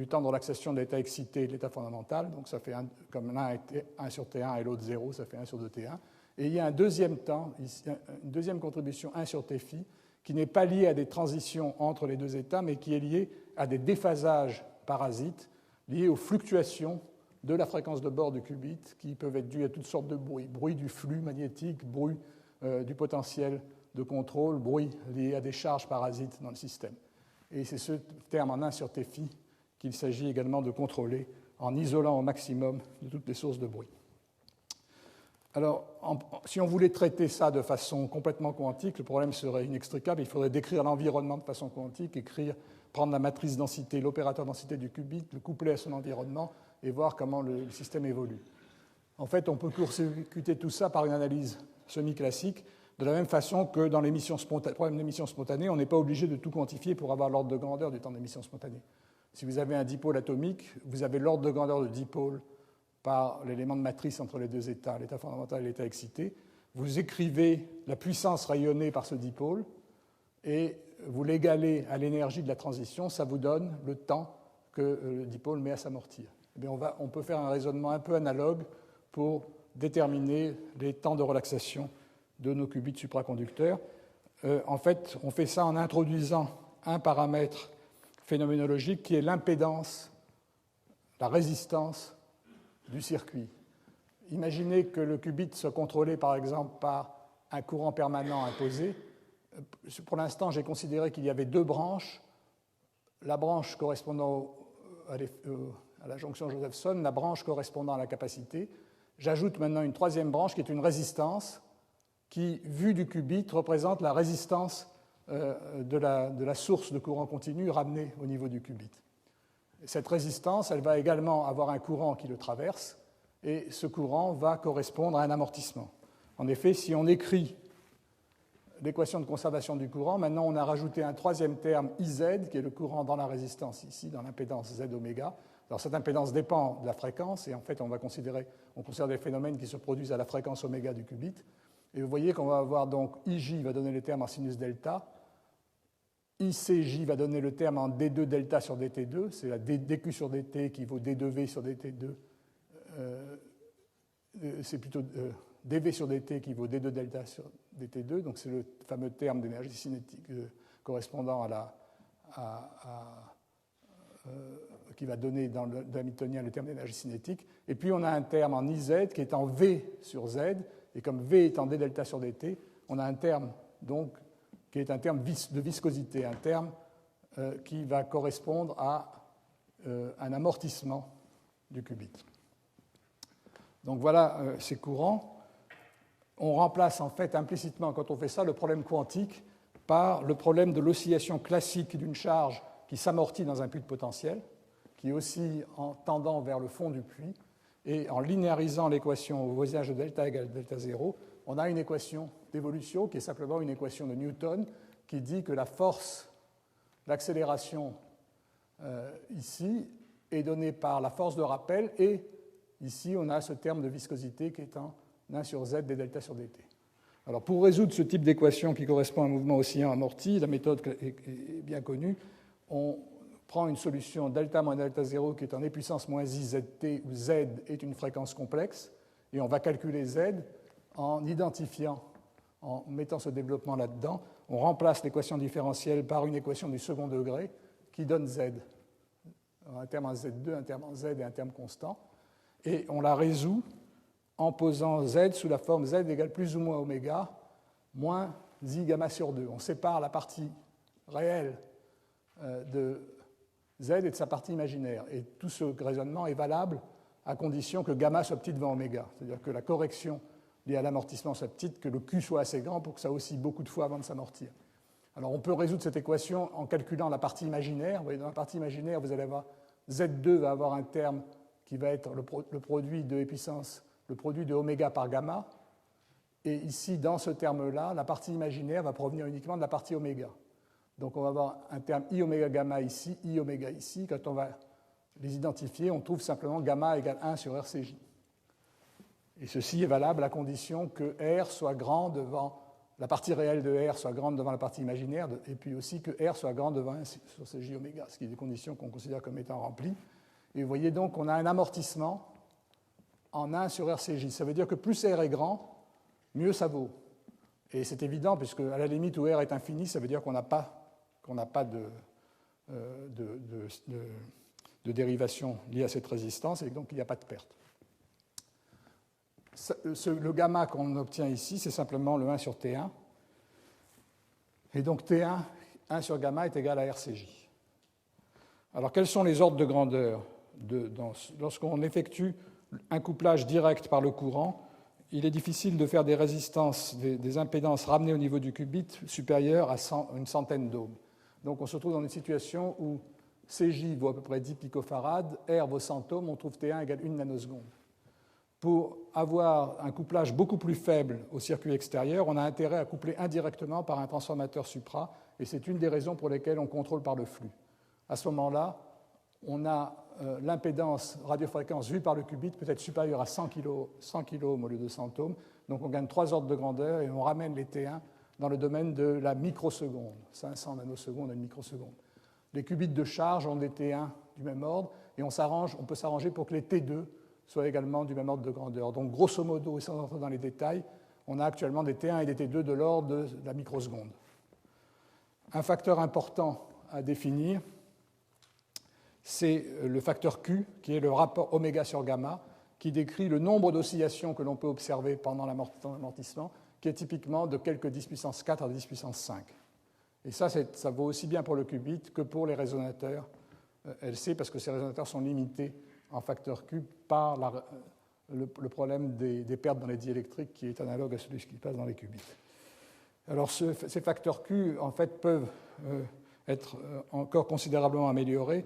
temps de relaxation de l'état excité et de l'état fondamental. Donc ça fait comme l'un est 1 sur T1 et l'autre 0, ça fait 1 sur 2T1. Et il y a un deuxième temps, une deuxième contribution 1 sur T-phi, qui n'est pas lié à des transitions entre les deux états, mais qui est lié à des déphasages parasites liés aux fluctuations de la fréquence de bord du qubit, qui peuvent être dues à toutes sortes de bruits. Bruit du flux magnétique, bruit du potentiel de contrôle, bruit lié à des charges parasites dans le système. Et c'est ce terme en 1 sur T-phi qu'il s'agit également de contrôler en isolant au maximum de toutes les sources de bruit. Alors, si on voulait traiter ça de façon complètement quantique, le problème serait inextricable. Il faudrait décrire l'environnement de façon quantique, prendre la matrice densité, l'opérateur densité du qubit, le coupler à son environnement et voir comment le système évolue. En fait, on peut court-circuiter tout ça par une analyse semi-classique, de la même façon que dans le problème d'émission spontanée, on n'est pas obligé de tout quantifier pour avoir l'ordre de grandeur du temps d'émission spontanée. Si vous avez un dipôle atomique, vous avez l'ordre de grandeur de dipôle par l'élément de matrice entre les deux états, l'état fondamental et l'état excité. Vous écrivez la puissance rayonnée par ce dipôle et vous l'égalez à l'énergie de la transition, ça vous donne le temps que le dipôle met à s'amortir. Eh bien, on peut faire un raisonnement un peu analogue pour déterminer les temps de relaxation de nos qubits supraconducteurs. En fait, on fait ça en introduisant un paramètre phénoménologique qui est l'impédance, la résistance du circuit. imaginez que le qubit soit contrôlé par exemple par un courant permanent imposé. Pour l'instant, j'ai considéré qu'il y avait deux branches, la branche correspondant à la jonction Josephson, la branche correspondant à la capacité. J'ajoute maintenant une troisième branche qui est une résistance qui, vue du qubit, représente la résistance de la source de courant continu ramenée au niveau du qubit. Cette résistance, elle va également avoir un courant qui le traverse, et ce courant va correspondre à un amortissement. En effet, si on écrit l'équation de conservation du courant, maintenant on a rajouté un troisième terme IZ, qui est le courant dans la résistance ici, dans l'impédance Z oméga. Alors cette impédance dépend de la fréquence, et en fait on considère des phénomènes qui se produisent à la fréquence oméga du qubit. Et vous voyez qu'on va avoir donc IJ va donner le terme en sinus delta, ICJ va donner le terme en D2 delta sur DT2, c'est la DQ sur DT qui vaut D2V sur DT2, c'est plutôt dV sur dt qui vaut d2 delta sur dt2, donc c'est le fameux terme d'énergie cinétique correspondant qui va donner dans le Hamiltonien le terme d'énergie cinétique. Et puis on a un terme en IZ qui est en V sur Z, et comme V est en d delta sur dt, on a un terme donc qui est un terme de viscosité, un terme qui va correspondre à un amortissement du qubit. Donc voilà ces courants. On remplace en fait implicitement, quand on fait ça, le problème quantique par le problème de l'oscillation classique d'une charge qui s'amortit dans un puits de potentiel, qui oscille en tendant vers le fond du puits, et en linéarisant l'équation au voisinage de delta égale delta 0, on a une équation d'évolution qui est simplement une équation de Newton qui dit que la force d'accélération ici est donnée par la force de rappel, et ici on a ce terme de viscosité qui est en 1 sur Z d delta sur dt. Alors pour résoudre ce type d'équation qui correspond à un mouvement oscillant amorti, la méthode est bien connue. On prend une solution delta moins delta 0 qui est en e puissance moins i zt, où Z est une fréquence complexe, et on va calculer Z en identifiant, en mettant ce développement là-dedans. On remplace l'équation différentielle par une équation du second degré qui donne Z. Un terme en Z2, un terme en Z et un terme constant. Et on la résout en posant Z sous la forme Z égale plus ou moins oméga moins I gamma sur 2. On sépare la partie réelle de Z et de sa partie imaginaire. Et tout ce raisonnement est valable à condition que gamma soit petit devant oméga. C'est-à-dire que la correction liée à l'amortissement soit petite, que le Q soit assez grand pour que ça oscille beaucoup de fois avant de s'amortir. Alors on peut résoudre cette équation en calculant la partie imaginaire. Vous voyez, dans la partie imaginaire, vous allez avoir Z2 va avoir un terme qui va être le produit de puissance, le produit de oméga par gamma. Et ici, dans ce terme-là, la partie imaginaire va provenir uniquement de la partie oméga. Donc on va avoir un terme I oméga gamma ici, I oméga ici. Quand on va les identifier, on trouve simplement gamma égale 1 sur RCJ. Et ceci est valable à condition que R soit grand devant, la partie réelle de R soit grande devant la partie imaginaire, et puis aussi que R soit grand devant 1 sur CJ oméga, ce qui est des conditions qu'on considère comme étant remplies. Et vous voyez donc qu'on a un amortissement en 1 sur RCJ. Ça veut dire que plus R est grand, mieux ça vaut. Et c'est évident, puisque à la limite où R est infini, ça veut dire qu'on n'a pas de dérivation liée à cette résistance, et donc il n'y a pas de perte. Le gamma qu'on obtient ici, c'est simplement le 1 sur T1. Et donc T1, 1 sur gamma est égal à RCJ. Alors quels sont les ordres de grandeur lorsqu'on effectue un couplage direct par le courant? Il est difficile de faire des résistances, des impédances ramenées au niveau du qubit supérieures à une centaine d'ohms. Donc on se trouve dans une situation où CJ vaut à peu près 10 picofarads, R vaut 100 ohms, on trouve T1 égale 1 nanoseconde. Pour avoir un couplage beaucoup plus faible au circuit extérieur, on a intérêt à coupler indirectement par un transformateur supra, et c'est une des raisons pour lesquelles on contrôle par le flux. À ce moment-là, on a l'impédance radiofréquence vue par le qubit peut être supérieure à 100 kΩ au lieu de 100 ohms, donc on gagne 3 ordres de grandeur et on ramène les T1 dans le domaine de la microseconde, 500 nanosecondes à une microseconde. Les qubits de charge ont des T1 du même ordre, et on peut s'arranger pour que les T2 soient également du même ordre de grandeur. Donc grosso modo, et sans entrer dans les détails, on a actuellement des T1 et des T2 de l'ordre de la microseconde. Un facteur important à définir, c'est le facteur Q, qui est le rapport oméga sur gamma, qui décrit le nombre d'oscillations que l'on peut observer pendant l'amortissement, qui est typiquement de quelques 10 puissance 4 à 10 puissance 5. Et ça vaut aussi bien pour le qubit que pour les résonateurs LC, parce que ces résonateurs sont limités en facteur Q par le problème des pertes dans les diélectriques, qui est analogue à celui qui passe dans les qubits. Alors ces facteurs Q, en fait, peuvent être encore considérablement améliorés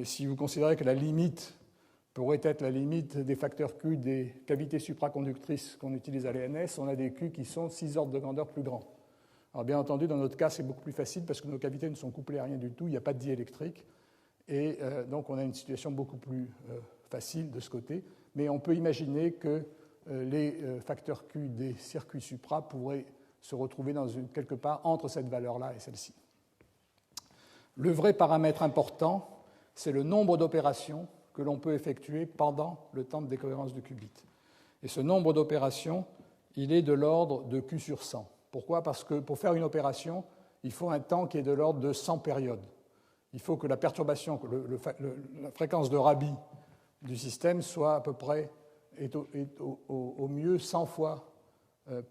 si vous considérez que la limite pourrait être la limite des facteurs Q des cavités supraconductrices qu'on utilise à l'ENS. On a des Q qui sont 6 ordres de grandeur plus grands. Alors bien entendu, dans notre cas, c'est beaucoup plus facile parce que nos cavités ne sont couplées à rien du tout, il n'y a pas de diélectrique, et donc on a une situation beaucoup plus facile de ce côté. Mais on peut imaginer que les facteurs Q des circuits supra pourraient se retrouver quelque part entre cette valeur-là et celle-ci. Le vrai paramètre important, c'est le nombre d'opérations que l'on peut effectuer pendant le temps de décohérence du qubit. Et ce nombre d'opérations, il est de l'ordre de Q sur 100. Pourquoi ? Parce que pour faire une opération, il faut un temps qui est de l'ordre de 100 périodes. Il faut que la perturbation, la fréquence de Rabi du système soit à peu près, est au mieux 100 fois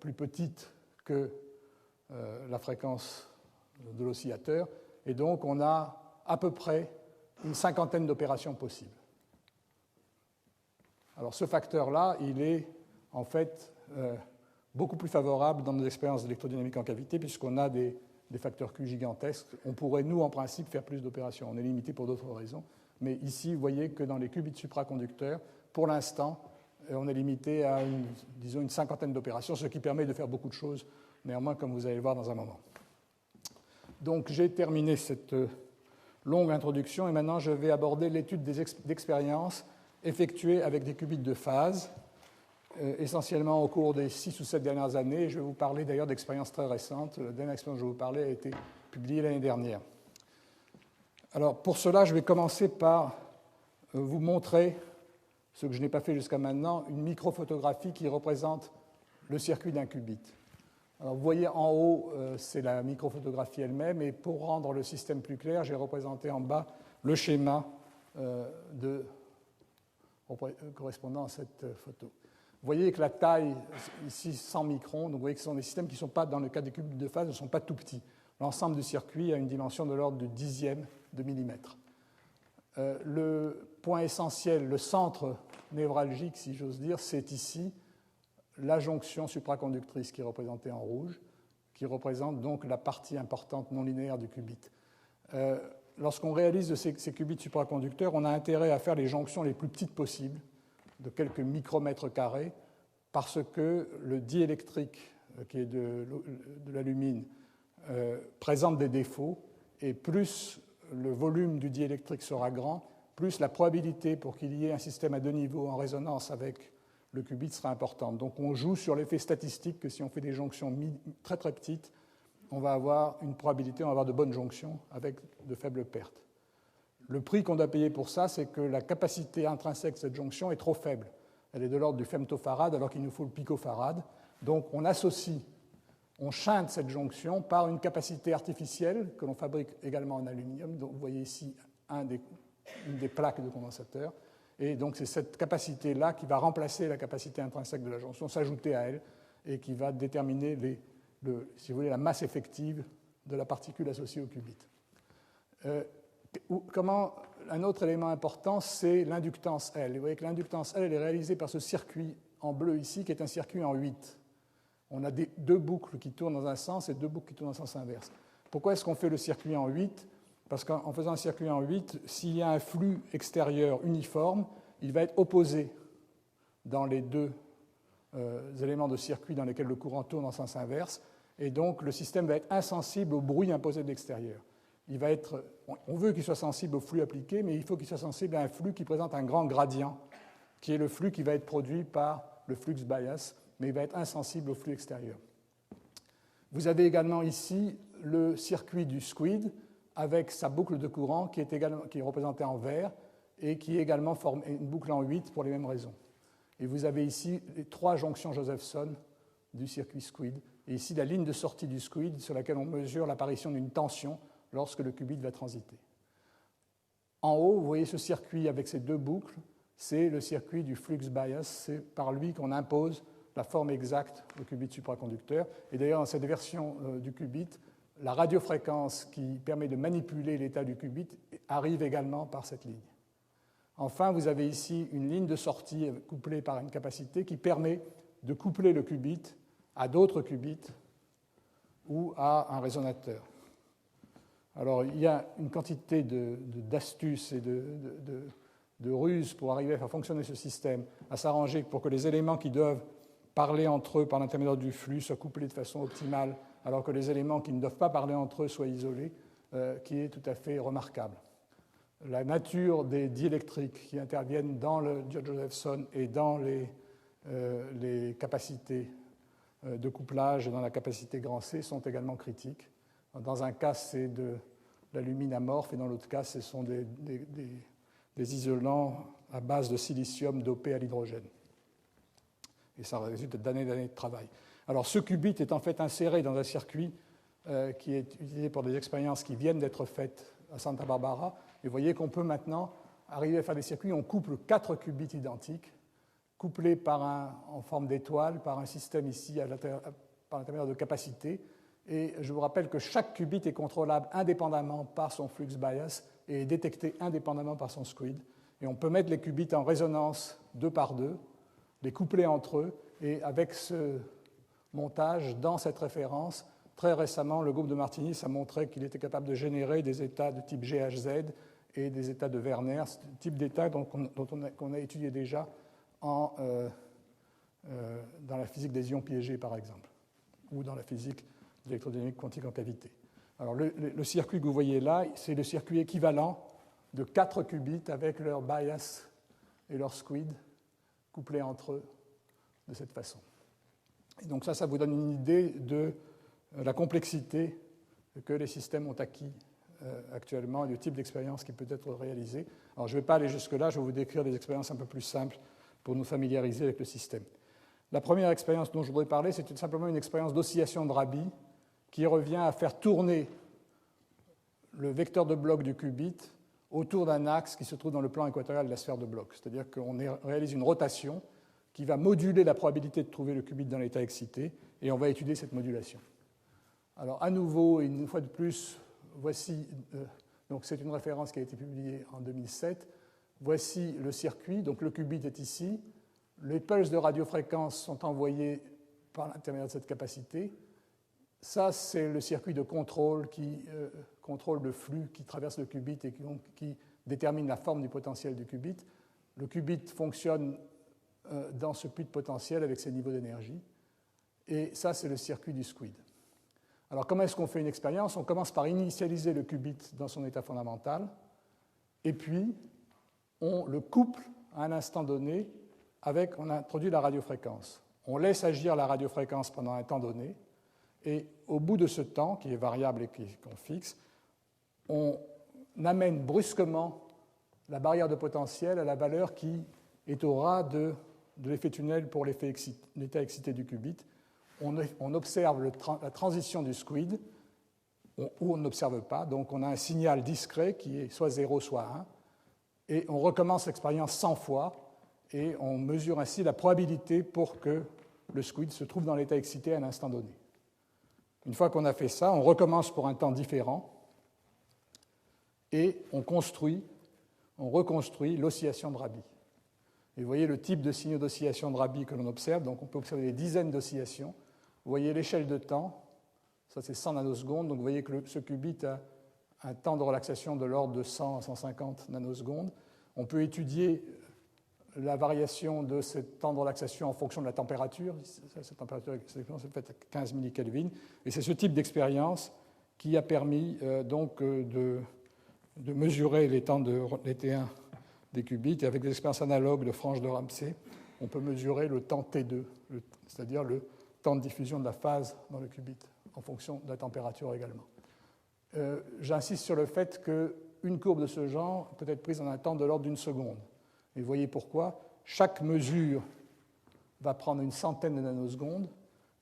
plus petite que la fréquence de l'oscillateur. Et donc, on a à peu près une cinquantaine d'opérations possibles. Alors, ce facteur-là, il est en fait beaucoup plus favorable dans nos expériences d'électrodynamique en cavité, puisqu'on a des facteurs Q gigantesques. On pourrait, nous, en principe, faire plus d'opérations. On est limité pour d'autres raisons. Mais ici, vous voyez que dans les qubits supraconducteurs, pour l'instant, on est limité à, une cinquantaine d'opérations, ce qui permet de faire beaucoup de choses, néanmoins, comme vous allez le voir dans un moment. Donc, j'ai terminé cette longue introduction, et maintenant, je vais aborder l'étude d'expériences effectuées avec des qubits de phase, essentiellement au cours des 6 ou 7 dernières années. Je vais vous parler d'ailleurs d'expériences très récentes. La dernière expérience dont je vais vous parler a été publiée l'année dernière. Alors, pour cela, je vais commencer par vous montrer, ce que je n'ai pas fait jusqu'à maintenant, une microphotographie qui représente le circuit d'un qubit. Alors, vous voyez en haut, c'est la microphotographie elle-même, et pour rendre le système plus clair, j'ai représenté en bas le schéma correspondant à cette photo. Vous voyez que la taille, ici, 100 microns, donc vous voyez que ce sont des systèmes qui ne sont pas, dans le cas des qubits de phase, ne sont pas tout petits. L'ensemble du circuit a une dimension de l'ordre du dixième de millimètre. Le point essentiel, le centre névralgique, si j'ose dire, c'est ici la jonction supraconductrice qui est représentée en rouge, qui représente donc la partie importante non linéaire du qubit. Lorsqu'on réalise ces qubits supraconducteurs, on a intérêt à faire les jonctions les plus petites possibles, de quelques micromètres carrés, parce que le diélectrique, qui est de l'alumine, présente des défauts, et plus le volume du diélectrique sera grand, plus la probabilité pour qu'il y ait un système à deux niveaux en résonance avec le qubit sera importante. Donc on joue sur l'effet statistique que si on fait des jonctions très très petites, on va avoir une probabilité, on va avoir de bonnes jonctions avec de faibles pertes. Le prix qu'on doit payer pour ça, c'est que la capacité intrinsèque de cette jonction est trop faible. Elle est de l'ordre du femtofarad alors qu'il nous faut le picofarad. Donc on chante cette jonction par une capacité artificielle que l'on fabrique également en aluminium. Donc vous voyez ici une des plaques de condensateur. Et donc c'est cette capacité-là qui va remplacer la capacité intrinsèque de la jonction, s'ajouter à elle, et qui va déterminer si vous voulez, la masse effective de la particule associée au qubit. Un autre élément important, c'est l'inductance L. Vous voyez que l'inductance L est réalisée par ce circuit en bleu ici, qui est un circuit en 8. On a deux boucles qui tournent dans un sens et deux boucles qui tournent dans le sens inverse. Pourquoi est-ce qu'on fait le circuit en 8 ? Parce qu'en faisant un circuit en 8, s'il y a un flux extérieur uniforme, il va être opposé dans les deux éléments de circuit dans lesquels le courant tourne en sens inverse, et donc le système va être insensible au bruit imposé de l'extérieur. On veut qu'il soit sensible au flux appliqué, mais il faut qu'il soit sensible à un flux qui présente un grand gradient, qui est le flux qui va être produit par le flux bias, mais il va être insensible au flux extérieur. Vous avez également ici le circuit du SQUID avec sa boucle de courant qui est représentée en vert et qui est également une boucle en 8 pour les mêmes raisons. Et vous avez ici les 3 jonctions Josephson du circuit SQUID, et ici la ligne de sortie du SQUID sur laquelle on mesure l'apparition d'une tension lorsque le qubit va transiter. En haut, vous voyez ce circuit avec ces 2 boucles c'est le circuit du flux bias. C'est par lui qu'on impose la forme exacte au qubit supraconducteur. Et d'ailleurs, dans cette version du qubit, la radiofréquence qui permet de manipuler l'état du qubit arrive également par cette ligne. Enfin, vous avez ici une ligne de sortie couplée par une capacité qui permet de coupler le qubit à d'autres qubits ou à un résonateur. Alors, il y a une quantité d'astuces et de ruses pour arriver à faire fonctionner ce système, à s'arranger pour que les éléments qui doivent parler entre eux par l'intermédiaire du flux soient couplés de façon optimale, alors que les éléments qui ne doivent pas parler entre eux soient isolés, qui est tout à fait remarquable. La nature des diélectriques qui interviennent dans le Josephson et dans les capacités de couplage et dans la capacité grand C sont également critiques. Dans un cas, c'est de l'alumine amorphe et dans l'autre cas, ce sont des isolants à base de silicium dopé à l'hydrogène. Et ça résulte d'années et d'années de travail. Alors, ce qubit est en fait inséré dans un circuit qui est utilisé pour des expériences qui viennent d'être faites à Santa Barbara. Et vous voyez qu'on peut maintenant arriver à faire des circuits où on couple 4 qubits identiques, couplés en forme d'étoile par un système ici par l'intermédiaire de capacités. Et je vous rappelle que chaque qubit est contrôlable indépendamment par son flux bias et est détecté indépendamment par son squid. Et on peut mettre les qubits en résonance 2 par 2, les coupler entre eux, et avec ce montage, dans cette référence, très récemment, le groupe de Martinis a montré qu'il était capable de générer des états de type GHZ et des états de Werner, ce type d'état qu'on a étudié déjà dans la physique des ions piégés, par exemple, ou dans la physique de l'électrodynamique quantique en cavité. Alors, le circuit que vous voyez là, c'est le circuit équivalent de 4 qubits avec leur bias et leur squid couplés entre eux de cette façon. Et donc ça vous donne une idée de la complexité que les systèmes ont acquis actuellement et du type d'expérience qui peut être réalisé. Alors je ne vais pas aller jusque-là, je vais vous décrire des expériences un peu plus simples pour nous familiariser avec le système. La première expérience dont je voudrais parler, c'est simplement une expérience d'oscillation de Rabi qui revient à faire tourner le vecteur de bloc du qubit autour d'un axe qui se trouve dans le plan équatorial de la sphère de bloc. C'est-à-dire qu'on réalise une rotation qui va moduler la probabilité de trouver le qubit dans l'état excité, et on va étudier cette modulation. Alors, à nouveau, une fois de plus, voici, donc c'est une référence qui a été publiée en 2007. Voici le circuit, donc le qubit est ici. Les pulses de radiofréquence sont envoyées par l'intermédiaire de cette capacité. Ça, c'est le circuit de contrôle qui contrôle le flux qui traverse le qubit et qui détermine la forme du potentiel du qubit. Le qubit fonctionne dans ce puits de potentiel avec ses niveaux d'énergie. Et ça, c'est le circuit du squid. Alors, comment est-ce qu'on fait une expérience? On commence par initialiser le qubit dans son état fondamental, et puis on le couple à un instant donné on introduit la radiofréquence. On laisse agir la radiofréquence pendant un temps donné, et au bout de ce temps, qui est variable et qu'on fixe, on amène brusquement la barrière de potentiel à la valeur qui est au ras de l'effet tunnel pour l'état excité du qubit. On observe la transition du squid, ou on n'observe pas, donc on a un signal discret qui est soit 0, soit 1, et on recommence l'expérience 100 fois, et on mesure ainsi la probabilité pour que le squid se trouve dans l'état excité à un instant donné. Une fois qu'on a fait ça, on recommence pour un temps différent, et on reconstruit l'oscillation de Rabi. Et vous voyez le type de signaux d'oscillation de Rabi que l'on observe, donc on peut observer des dizaines d'oscillations. Vous voyez l'échelle de temps, ça c'est 100 nanosecondes, donc vous voyez que ce qubit a un temps de relaxation de l'ordre de 100 à 150 nanosecondes. On peut étudier la variation de ce temps de relaxation en fonction de la température. Cette température est faite à 15 millikelvin. Et c'est ce type d'expérience qui a permis donc de mesurer les temps de T1 des qubits. Et avec des expériences analogues de franges de Ramsey, on peut mesurer le temps T2, c'est-à-dire le temps de diffusion de la phase dans le qubit, en fonction de la température également. J'insiste sur le fait qu'une courbe de ce genre peut être prise en un temps de l'ordre d'une seconde. Et vous voyez pourquoi. Chaque mesure va prendre une centaine de nanosecondes.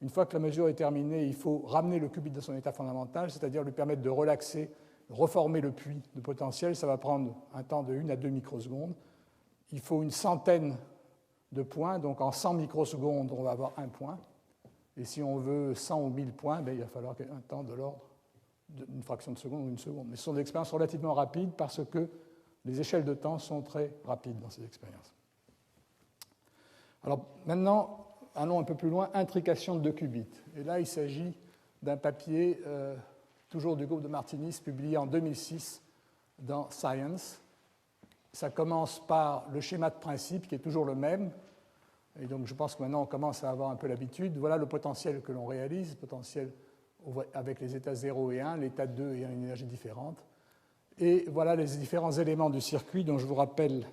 Une fois que la mesure est terminée, il faut ramener le qubit dans son état fondamental, c'est-à-dire lui permettre de relaxer, reformer le puits de potentiel. Ça va prendre un temps de 1 à 2 microsecondes. il faut une centaine de points, donc en 100 microsecondes, on va avoir un point. Et si on veut 100 ou 1000 points, il va falloir un temps de l'ordre d'une fraction de seconde ou une seconde. Mais ce sont des expériences relativement rapides parce que les échelles de temps sont très rapides dans ces expériences. Alors maintenant, allons un peu plus loin, intrication de 2 qubits. Et là, il s'agit d'un papier, toujours du groupe de Martinis, publié en 2006 dans Science. Ça commence par le schéma de principe qui est toujours le même. Et donc je pense que maintenant on commence à avoir un peu l'habitude. Voilà le potentiel que l'on réalise, le potentiel avec les états 0 et 1, l'état 2 ayant une énergie différente. Et voilà les différents éléments du circuit dont je vous rappelle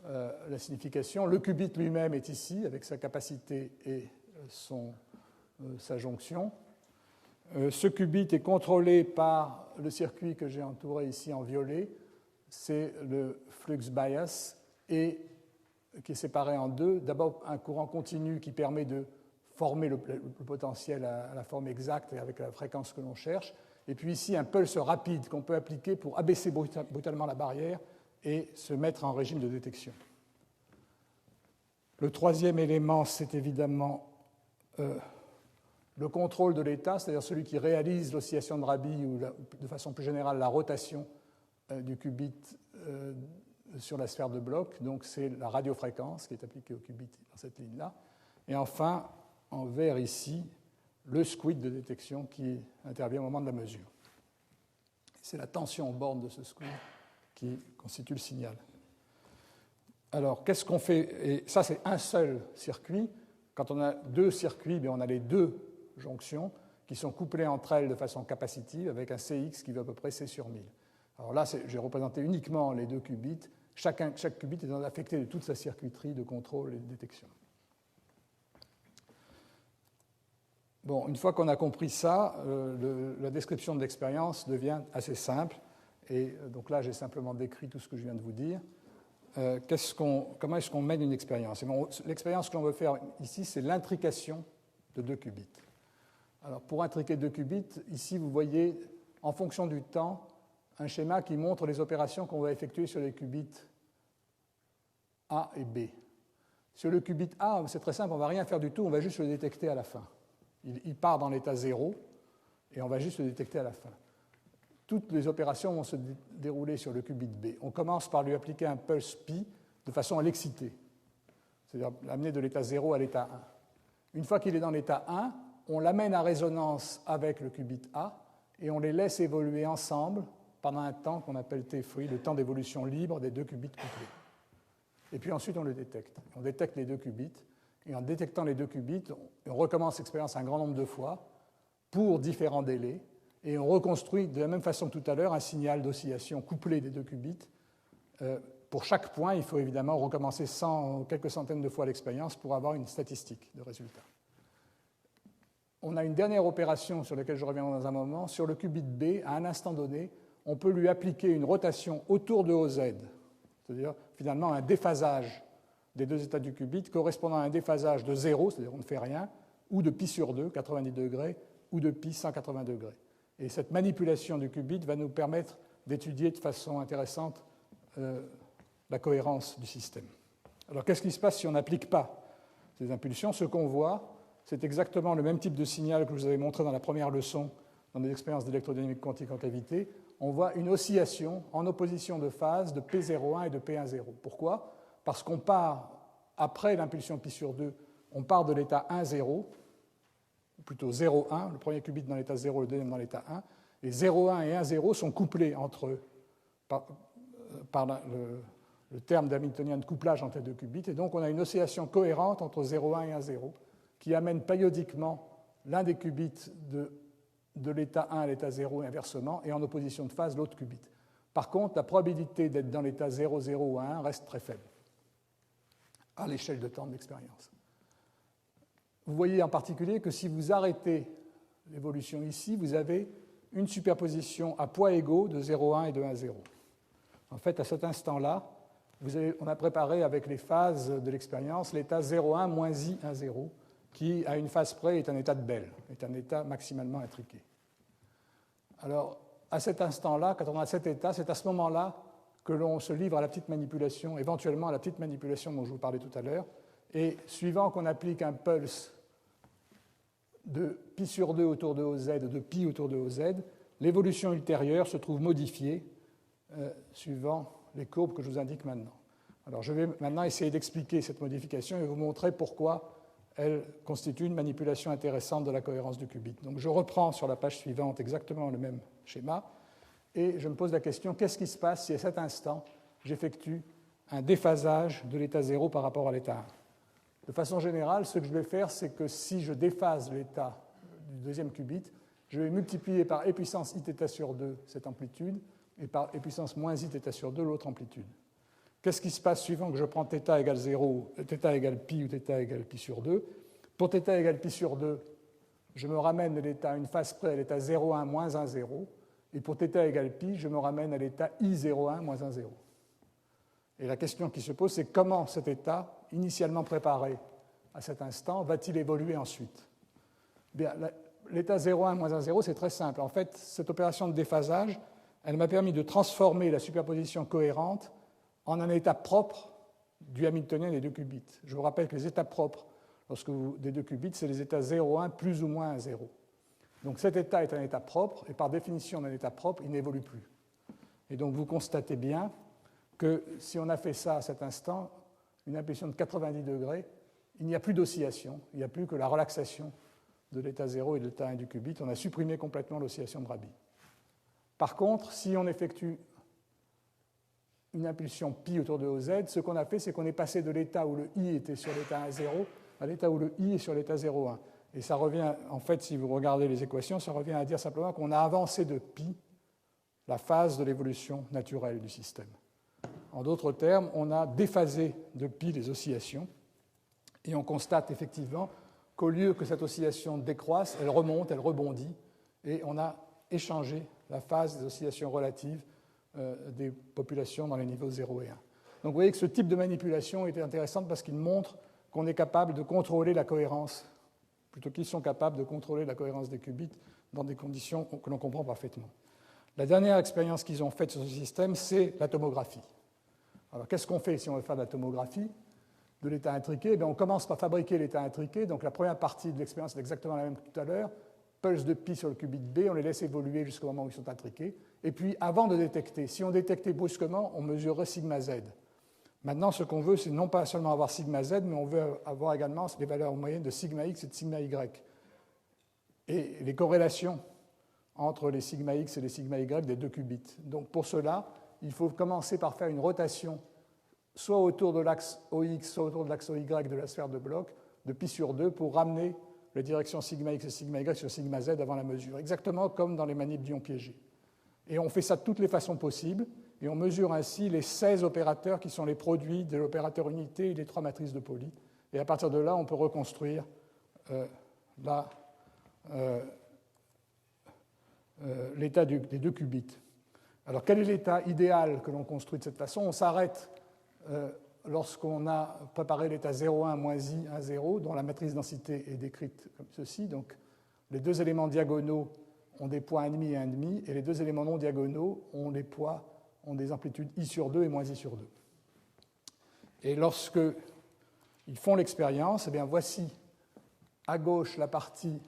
la signification. Le qubit lui-même est ici, avec sa capacité et sa jonction. Ce qubit est contrôlé par le circuit que j'ai entouré ici en violet. C'est le flux bias, et qui est séparé en deux. D'abord, un courant continu qui permet de former le potentiel à la forme exacte et avec la fréquence que l'on cherche. Et puis ici, un pulse rapide qu'on peut appliquer pour abaisser brutalement la barrière et se mettre en régime de détection. Le troisième élément, c'est évidemment le contrôle de l'état, c'est-à-dire celui qui réalise l'oscillation de Rabi ou de façon plus générale la rotation du qubit sur la sphère de bloc. Donc c'est la radiofréquence qui est appliquée au qubit dans cette ligne-là. Et enfin, en vert ici, le squid de détection qui intervient au moment de la mesure. C'est la tension aux bornes de ce squid qui constitue le signal. Alors, qu'est-ce qu'on fait? Et ça, c'est un seul circuit. Quand on a 2 circuits, on a les 2 jonctions qui sont couplées entre elles de façon capacitive avec un Cx qui va à peu près C sur 1000. Alors là, j'ai représenté uniquement les 2 qubits. Chaque qubit est affecté de toute sa circuiterie de contrôle et de détection. Bon, une fois qu'on a compris ça, la description de l'expérience devient assez simple. Et donc là, j'ai simplement décrit tout ce que je viens de vous dire. Comment est-ce qu'on mène une expérience? L'expérience que l'on veut faire ici, c'est l'intrication de 2 qubits. Alors, pour intriquer 2 qubits, ici, vous voyez, en fonction du temps, un schéma qui montre les opérations qu'on va effectuer sur les qubits A et B. Sur le qubit A, c'est très simple, on ne va rien faire du tout, on va juste le détecter à la fin. Il part dans l'état 0 et on va juste le détecter à la fin. Toutes les opérations vont se dérouler sur le qubit B. On commence par lui appliquer un pulse pi de façon à l'exciter, c'est-à-dire l'amener de l'état 0 à l'état 1. Une fois qu'il est dans l'état 1, on l'amène à résonance avec le qubit A et on les laisse évoluer ensemble pendant un temps qu'on appelle T-free, le temps d'évolution libre des 2 qubits couplés. Et puis ensuite, on le détecte. On détecte les 2 qubits. Et en détectant les 2 qubits, on recommence l'expérience un grand nombre de fois pour différents délais. Et on reconstruit de la même façon que tout à l'heure un signal d'oscillation couplé des 2 qubits. Pour chaque point, il faut évidemment recommencer quelques centaines de fois l'expérience pour avoir une statistique de résultat. On a une dernière opération sur laquelle je reviendrai dans un moment. Sur le qubit B, à un instant donné, on peut lui appliquer une rotation autour de OZ, c'est-à-dire finalement un déphasage des 2 états du qubit correspondant à un déphasage de 0, c'est-à-dire on ne fait rien, ou de pi sur 2, 90 degrés, ou de pi 180 degrés. Et cette manipulation du qubit va nous permettre d'étudier de façon intéressante la cohérence du système. Alors qu'est-ce qui se passe si on n'applique pas ces impulsions? Ce qu'on voit, c'est exactement le même type de signal que je vous avais montré dans la première leçon dans les expériences d'électrodynamique quantique en cavité. On voit une oscillation en opposition de phase de P01 et de P10. Pourquoi? Parce qu'on part, après l'impulsion pi sur 2, on part de l'état 1,0, ou plutôt 0,1, le premier qubit dans l'état 0, le deuxième dans l'état 1, et 0,1 et 1,0 sont couplés entre eux par le terme d'hamiltonien de couplage entre les 2 qubits, et donc on a une oscillation cohérente entre 0,1 et 1,0 qui amène périodiquement l'un des qubits de l'état 1 à l'état 0 et inversement, et en opposition de phase l'autre qubit. Par contre, la probabilité d'être dans l'état 0, 0 ou 1 reste très faible à l'échelle de temps de l'expérience. Vous voyez en particulier que si vous arrêtez l'évolution ici, vous avez une superposition à poids égaux de 0,1 et de 1,0. En fait, à cet instant-là, on a préparé avec les phases de l'expérience l'état 0,1 moins I 1,0, qui, à une phase près, est un état de Bell, est un état maximalement intriqué. Alors, à cet instant-là, quand on a cet état, c'est à ce moment-là que l'on se livre à la petite manipulation, éventuellement à la petite manipulation dont je vous parlais tout à l'heure, et suivant qu'on applique un pulse de pi sur 2 autour de OZ, de pi autour de OZ, l'évolution ultérieure se trouve modifiée suivant les courbes que je vous indique maintenant. Alors je vais maintenant essayer d'expliquer cette modification et vous montrer pourquoi elle constitue une manipulation intéressante de la cohérence du qubit. Donc je reprends sur la page suivante exactement le même schéma et je me pose la question, qu'est-ce qui se passe si à cet instant j'effectue un déphasage de l'état 0 par rapport à l'état 1 ? De façon générale, ce que je vais faire, c'est que si je déphase l'état du deuxième qubit, je vais multiplier par e puissance iθ sur 2 cette amplitude et par e puissance moins iθ sur 2 l'autre amplitude. Qu'est-ce qui se passe suivant que je prends θ égale 0, θ égale pi ou θ égale pi sur 2 ? Pour θ égale pi sur 2, je me ramène à l'état une phase près à l'état 0,1 moins 1, 0. Et pour θ égale pi, je me ramène à l'état i0,1 moins 1, 0. Et la question qui se pose, c'est comment cet état, initialement préparé à cet instant, va-t-il évoluer ensuite ? Bien, l'état 0,1 moins 1, 0, c'est très simple. En fait, cette opération de déphasage, elle m'a permis de transformer la superposition cohérente en un état propre du hamiltonien des deux qubits. Je vous rappelle que les états propres des deux qubits, c'est les états 0,1 plus ou moins 1, 0. Donc cet état est un état propre, et par définition d'un état propre, il n'évolue plus. Et donc vous constatez bien que si on a fait ça à cet instant, une impulsion de 90 degrés, il n'y a plus d'oscillation, il n'y a plus que la relaxation de l'état 0 et de l'état 1 du qubit. On a supprimé complètement l'oscillation de Rabi. Par contre, si on effectue une impulsion pi autour de OZ, ce qu'on a fait, c'est qu'on est passé de l'état où le i était sur l'état 1, 0 à l'état où le i est sur l'état 0, 1. Et ça revient, en fait, si vous regardez les équations, ça revient à dire simplement qu'on a avancé de pi la phase de l'évolution naturelle du système. En d'autres termes, on a déphasé de pi les oscillations et on constate effectivement qu'au lieu que cette oscillation décroisse, elle remonte, elle rebondit et on a échangé la phase des oscillations relatives des populations dans les niveaux 0 et 1. Donc vous voyez que ce type de manipulation est intéressant parce qu'il montre qu'on est capable de contrôler la cohérence, plutôt qu'ils sont capables de contrôler la cohérence des qubits dans des conditions que l'on comprend parfaitement. La dernière expérience qu'ils ont faite sur ce système, c'est la tomographie. Alors qu'est-ce qu'on fait si on veut faire de la tomographie de l'état intriqué ? On commence par fabriquer l'état intriqué. Donc la première partie de l'expérience est exactement la même que tout à l'heure. Pulse de pi sur le qubit B, on les laisse évoluer jusqu'au moment où ils sont intriqués. Et puis, avant de détecter, si on détectait brusquement, on mesurerait sigma z. Maintenant, ce qu'on veut, c'est non pas seulement avoir sigma z, mais on veut avoir également les valeurs moyennes de sigma x et de sigma y. Et les corrélations entre les sigma x et les sigma y des deux qubits. Donc pour cela, il faut commencer par faire une rotation soit autour de l'axe OX, soit autour de l'axe OY de la sphère de Bloch, de pi sur 2, pour ramener les directions sigma x et sigma y sur sigma z avant la mesure, exactement comme dans les manips d'ions piégés. Et on fait ça de toutes les façons possibles, et on mesure ainsi les 16 opérateurs qui sont les produits de l'opérateur unité et des 3 matrices de Pauli. Et à partir de là, on peut reconstruire l'état des deux qubits. Alors quel est l'état idéal que l'on construit de cette façon ? On s'arrête lorsqu'on a préparé l'état 0,1 moins i 1, 0, dont la matrice densité est décrite comme ceci. Donc les deux éléments diagonaux ont des poids 1,5 et 1,5, et les deux éléments non diagonaux ont des amplitudes i sur 2 et moins i sur 2. Et lorsqu'ils font l'expérience, eh bien voici à gauche la partie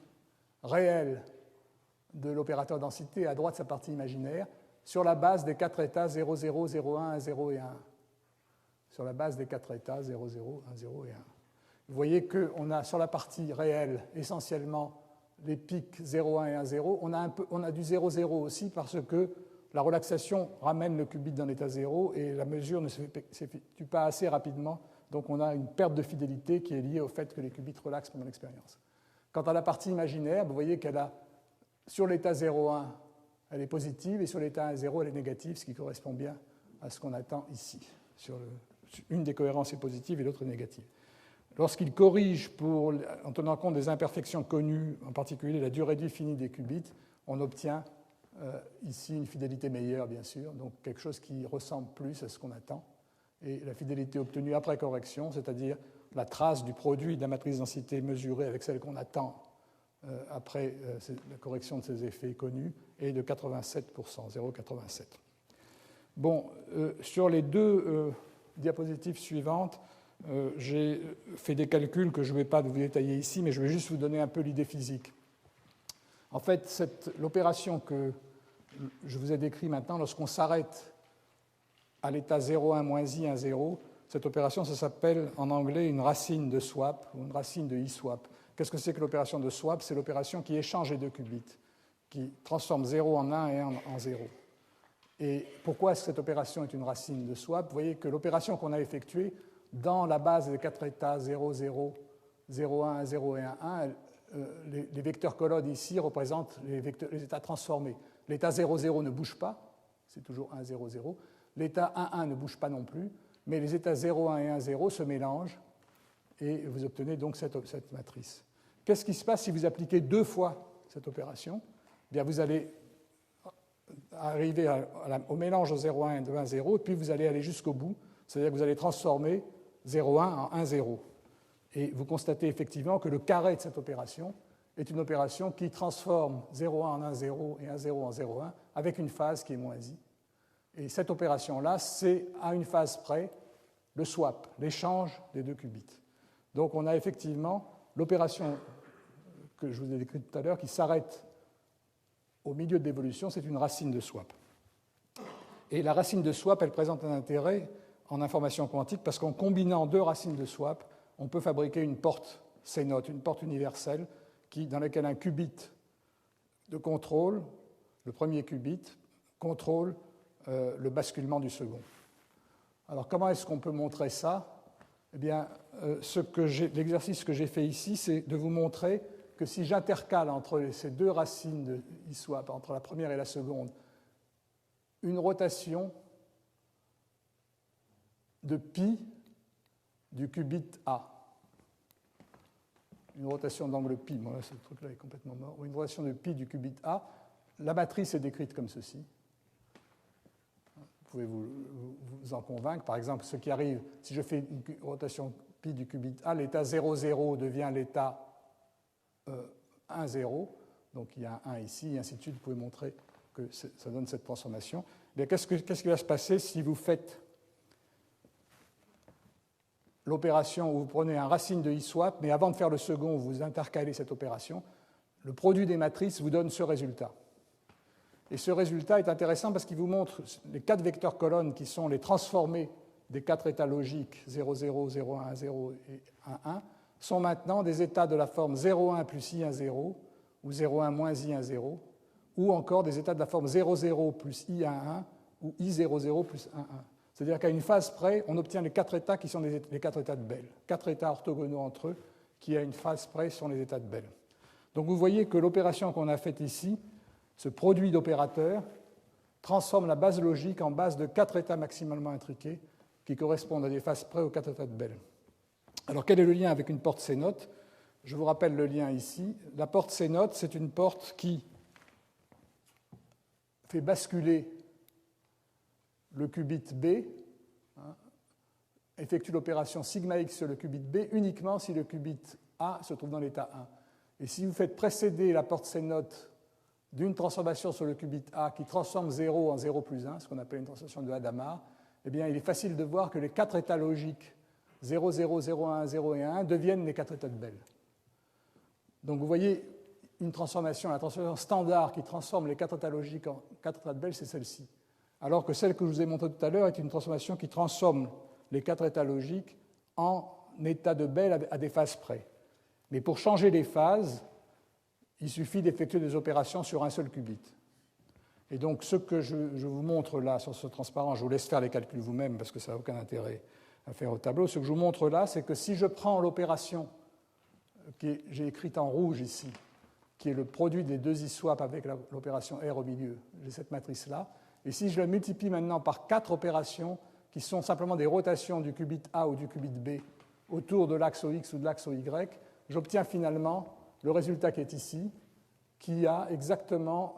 réelle de l'opérateur densité, à droite sa partie imaginaire, sur la base des 4 états 0, 0, 0, 1, 1, 0 et 1. Sur la base des 4 états 0, 0, 1, 0 et 1. Vous voyez qu'on a sur la partie réelle essentiellement les pics 0, 1 et 1, 0. On a du 0, 0 aussi parce que la relaxation ramène le qubit dans l'état 0 et la mesure ne s'effectue pas assez rapidement. Donc on a une perte de fidélité qui est liée au fait que les qubits relaxent pendant l'expérience. Quant à la partie imaginaire, vous voyez qu'elle a, sur l'état 0, 1, elle est positive, et sur l'état 1, 0, elle est négative, ce qui correspond bien à ce qu'on attend ici. Une des cohérences est positive et l'autre est négative. Lorsqu'il corrige en tenant compte des imperfections connues, en particulier la durée de vie finie des qubits, on obtient ici une fidélité meilleure, bien sûr, donc quelque chose qui ressemble plus à ce qu'on attend. Et la fidélité obtenue après correction, c'est-à-dire la trace du produit de la matrice densité mesurée avec celle qu'on attend après la correction de ces effets connus, est de 87%, 0,87. Bon, sur les deux diapositives suivantes, j'ai fait des calculs que je ne vais pas vous détailler ici, mais je vais juste vous donner un peu l'idée physique. En fait, l'opération que je vous ai décrite maintenant, lorsqu'on s'arrête à l'état 0,1 moins i, 1, 0, cette opération, ça s'appelle en anglais une racine de swap ou une racine de i-swap. Qu'est-ce que c'est que l'opération de swap? C'est l'opération qui échange les deux qubits, qui transforme 0 en 1 et 1 en 0. Et pourquoi est-ce que cette opération est une racine de swap? Vous voyez que l'opération qu'on a effectuée dans la base des quatre états 0, 0, 0, 1, 0 et 1, 1, les vecteurs colonnes ici représentent les états transformés. L'état 0, 0 ne bouge pas, c'est toujours 1, 0, 0. L'état 1, 1 ne bouge pas non plus, mais les états 0, 1 et 1, 0 se mélangent et vous obtenez donc cette matrice. Qu'est-ce qui se passe si vous appliquez deux fois cette opération? Eh bien, vous allez arriver au mélange au 0, 1 et 1, 0, et puis vous allez aller jusqu'au bout, c'est-à-dire que vous allez transformer 0, 1 en 1, 0. Et vous constatez effectivement que le carré de cette opération est une opération qui transforme 0, 1 en 1, 0 et 1, 0 en 0, 1 avec une phase qui est moins i. Et cette opération-là, c'est à une phase près le swap, l'échange des deux qubits. Donc on a effectivement l'opération que je vous ai décrite tout à l'heure qui s'arrête au milieu de l'évolution, c'est une racine de swap. Et la racine de swap, elle présente un intérêt en information quantique parce qu'en combinant deux racines de swap, on peut fabriquer une porte C-note, une porte universelle dans laquelle un qubit de contrôle, le premier qubit, contrôle le basculement du second. Alors comment est-ce qu'on peut montrer ça? Eh bien, l'exercice que j'ai fait ici, c'est de vous montrer que si j'intercale entre ces deux racines de I-swap, entre la première et la seconde, une rotation de pi du qubit A, une rotation d'angle pi, bon là ce truc-là est complètement mort, une rotation de pi du qubit A, la matrice est décrite comme ceci. Vous pouvez vous en convaincre. Par exemple, ce qui arrive, si je fais une rotation pi du qubit A, l'état 0, 0 devient l'état 1, 0. Donc il y a un 1 ici, et ainsi de suite. Vous pouvez montrer que ça donne cette transformation. Qu'est-ce qui va se passer si vous faites l'opération où vous prenez un racine de I-swap, mais avant de faire le second, vous intercalez cette opération? Le produit des matrices vous donne ce résultat. Et ce résultat est intéressant parce qu'il vous montre les quatre vecteurs colonnes qui sont les transformés des quatre états logiques 0, 0, 0, 1, 0 et 1, 1 sont maintenant des états de la forme 0, 1 plus I1, 0 ou 0, 1 moins I1, 0 ou encore des états de la forme 0, 0 plus I1, 1 ou I0, 0 plus 1, 1. C'est-à-dire qu'à une phase près, on obtient les quatre états qui sont les quatre états de Bell. Quatre états orthogonaux entre eux qui, à une phase près, sont les états de Bell. Donc vous voyez que l'opération qu'on a faite ici, ce produit d'opérateurs, transforme la base logique en base de quatre états maximalement intriqués qui correspondent à des phases près aux quatre états de Bell. Alors quel est le lien avec une porte C-note? Je vous rappelle le lien ici. La porte C-note, c'est une porte qui fait basculer le qubit B, effectue l'opération sigma x sur le qubit B uniquement si le qubit A se trouve dans l'état 1. Et si vous faites précéder la porte C-note d'une transformation sur le qubit A qui transforme 0 en 0 plus 1, ce qu'on appelle une transformation de Hadamard, eh bien, il est facile de voir que les quatre états logiques 0, 0, 0, 1, 0 et 1 deviennent les quatre états de Bell. Donc vous voyez une transformation, la transformation standard qui transforme les quatre états logiques en quatre états de Bell, c'est celle-ci. Alors que celle que je vous ai montrée tout à l'heure est une transformation qui transforme les quatre états logiques en états de Bell à des phases près. Mais pour changer les phases, il suffit d'effectuer des opérations sur un seul qubit. Et donc ce que je vous montre là sur ce transparent, je vous laisse faire les calculs vous-même parce que ça n'a aucun intérêt à faire au tableau. Ce que je vous montre là, c'est que si je prends l'opération que j'ai écrite en rouge ici, qui est le produit des deux I-swap avec l'opération R au milieu, j'ai cette matrice-là, et si je la multiplie maintenant par quatre opérations qui sont simplement des rotations du qubit A ou du qubit B autour de l'axe X ou de l'axe Y, j'obtiens finalement le résultat qui est ici, qui a exactement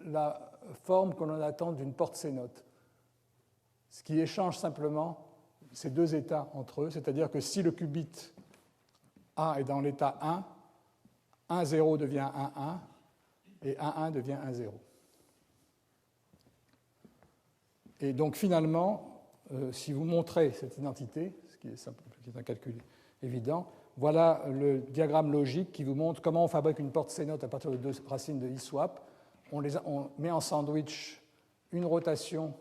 la forme qu'on en attend d'une porte C-note, ce qui échange simplement ces deux états entre eux, c'est-à-dire que si le qubit A est dans l'état 1, 1, 0 devient 1, 1, et 1, 1 devient 1, 0. Et donc finalement, si vous montrez cette identité, ce qui est un calcul évident, voilà le diagramme logique qui vous montre comment on fabrique une porte C0 à partir de deux racines de I swap. On met en sandwich une rotation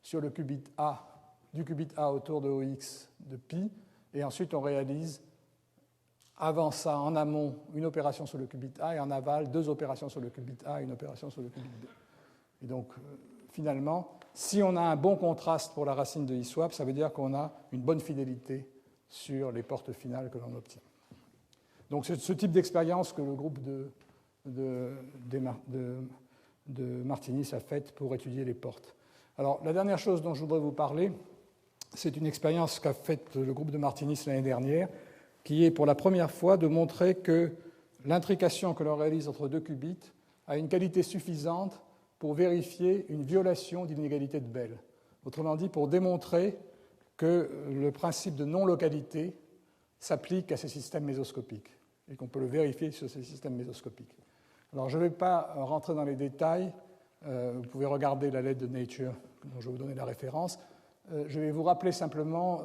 sur le qubit A, du qubit A autour de OX de pi, et ensuite on réalise, avant ça, en amont, une opération sur le qubit A, et en aval, deux opérations sur le qubit A et une opération sur le qubit B. Et donc, finalement, si on a un bon contraste pour la racine de I swap, ça veut dire qu'on a une bonne fidélité sur les portes finales que l'on obtient. Donc, c'est ce type d'expérience que le groupe de Martinis a faite pour étudier les portes. Alors, la dernière chose dont je voudrais vous parler, c'est une expérience qu'a faite le groupe de Martinis l'année dernière, qui est pour la première fois de montrer que l'intrication que l'on réalise entre deux qubits a une qualité suffisante pour vérifier une violation d'une inégalité de Bell. Autrement dit, pour démontrer que le principe de non-localité s'applique à ces systèmes mésoscopiques et qu'on peut le vérifier sur ces systèmes mésoscopiques. Alors, je ne vais pas rentrer dans les détails. Vous pouvez regarder la lettre de Nature dont je vais vous donner la référence. Je vais vous rappeler simplement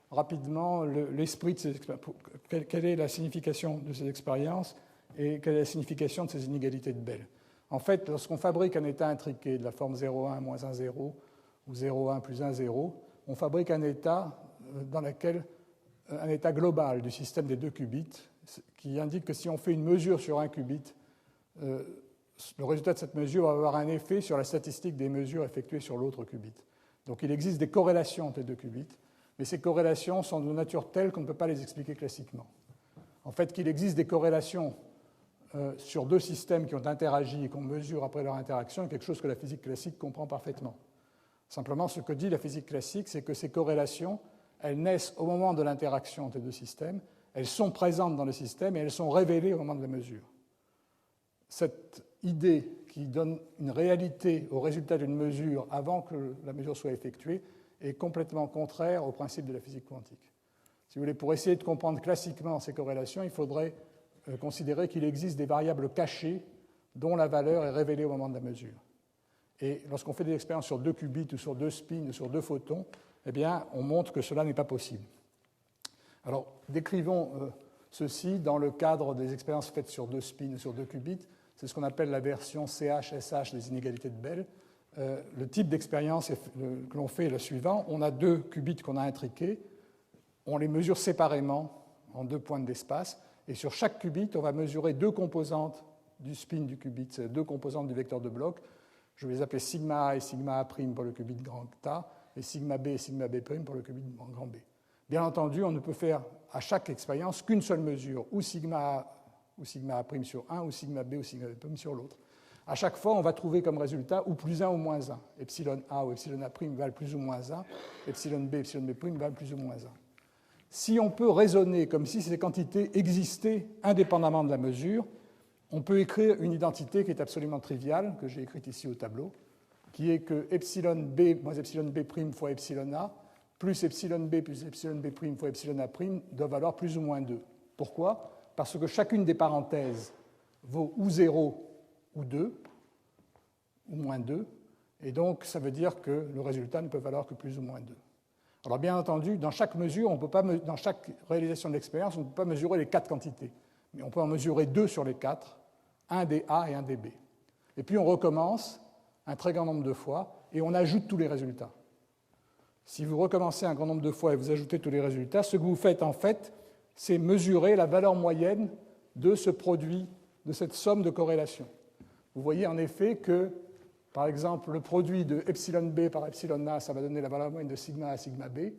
rapidement l'esprit de ces expériences. Quelle est la signification de ces expériences et quelle est la signification de ces inégalités de Bell. En fait, lorsqu'on fabrique un état intriqué de la forme 0,1 moins 1, 0 ou 0,1 plus 1, 0, on fabrique un état dans lequel un état global du système des deux qubits qui indique que si on fait une mesure sur un qubit, le résultat de cette mesure va avoir un effet sur la statistique des mesures effectuées sur l'autre qubit. Donc il existe des corrélations entre les deux qubits, mais ces corrélations sont de nature telle qu'on ne peut pas les expliquer classiquement. En fait, qu'il existe des corrélations sur deux systèmes qui ont interagi et qu'on mesure après leur interaction est quelque chose que la physique classique comprend parfaitement. Simplement, ce que dit la physique classique, c'est que ces corrélations, elles naissent au moment de l'interaction entre les deux systèmes, elles sont présentes dans le système et elles sont révélées au moment de la mesure. Cette idée qui donne une réalité au résultat d'une mesure avant que la mesure soit effectuée est complètement contraire au principe de la physique quantique. Si vous voulez, pour essayer de comprendre classiquement ces corrélations, il faudrait considérer qu'il existe des variables cachées dont la valeur est révélée au moment de la mesure. Et lorsqu'on fait des expériences sur deux qubits ou sur deux spins ou sur deux photons, eh bien, on montre que cela n'est pas possible. Alors, décrivons ceci dans le cadre des expériences faites sur deux spins ou sur deux qubits. C'est ce qu'on appelle la version CH-SH des inégalités de Bell. Le type d'expérience que l'on fait est le suivant. On a deux qubits qu'on a intriqués. On les mesure séparément en deux points d'espace. Et sur chaque qubit, on va mesurer deux composantes du spin du qubit, deux composantes du vecteur de bloc. Je vais les appeler sigma A et sigma A' pour le qubit grand A, et sigma B et sigma B' pour le qubit grand B. Bien entendu, on ne peut faire à chaque expérience qu'une seule mesure, ou sigma A ou sigma A' sur un, ou sigma B ou sigma B' sur l'autre. À chaque fois, on va trouver comme résultat ou plus 1 ou moins 1. Epsilon A ou epsilon A' valent plus ou moins 1, epsilon B valent plus ou moins 1. Si on peut raisonner comme si ces quantités existaient indépendamment de la mesure, on peut écrire une identité qui est absolument triviale, que j'ai écrite ici au tableau, qui est que epsilon B moins epsilon B' fois epsilon A plus epsilon B plus epsilon B' fois epsilon A' doivent valoir plus ou moins 2. Pourquoi ? Parce que chacune des parenthèses vaut ou 0 ou 2, ou moins 2, et donc ça veut dire que le résultat ne peut valoir que plus ou moins 2. Alors bien entendu, dans chaque mesure, dans chaque réalisation de l'expérience, on ne peut pas mesurer les 4 quantités, mais on peut en mesurer 2 sur les 4, un des A et un des B. Et puis on recommence un très grand nombre de fois et on ajoute tous les résultats. Si vous recommencez un grand nombre de fois et vous ajoutez tous les résultats, ce que vous faites en fait, c'est mesurer la valeur moyenne de ce produit, de cette somme de corrélations. Vous voyez en effet que, par exemple, le produit de epsilon B par epsilon A, ça va donner la valeur moyenne de sigma A, sigma B.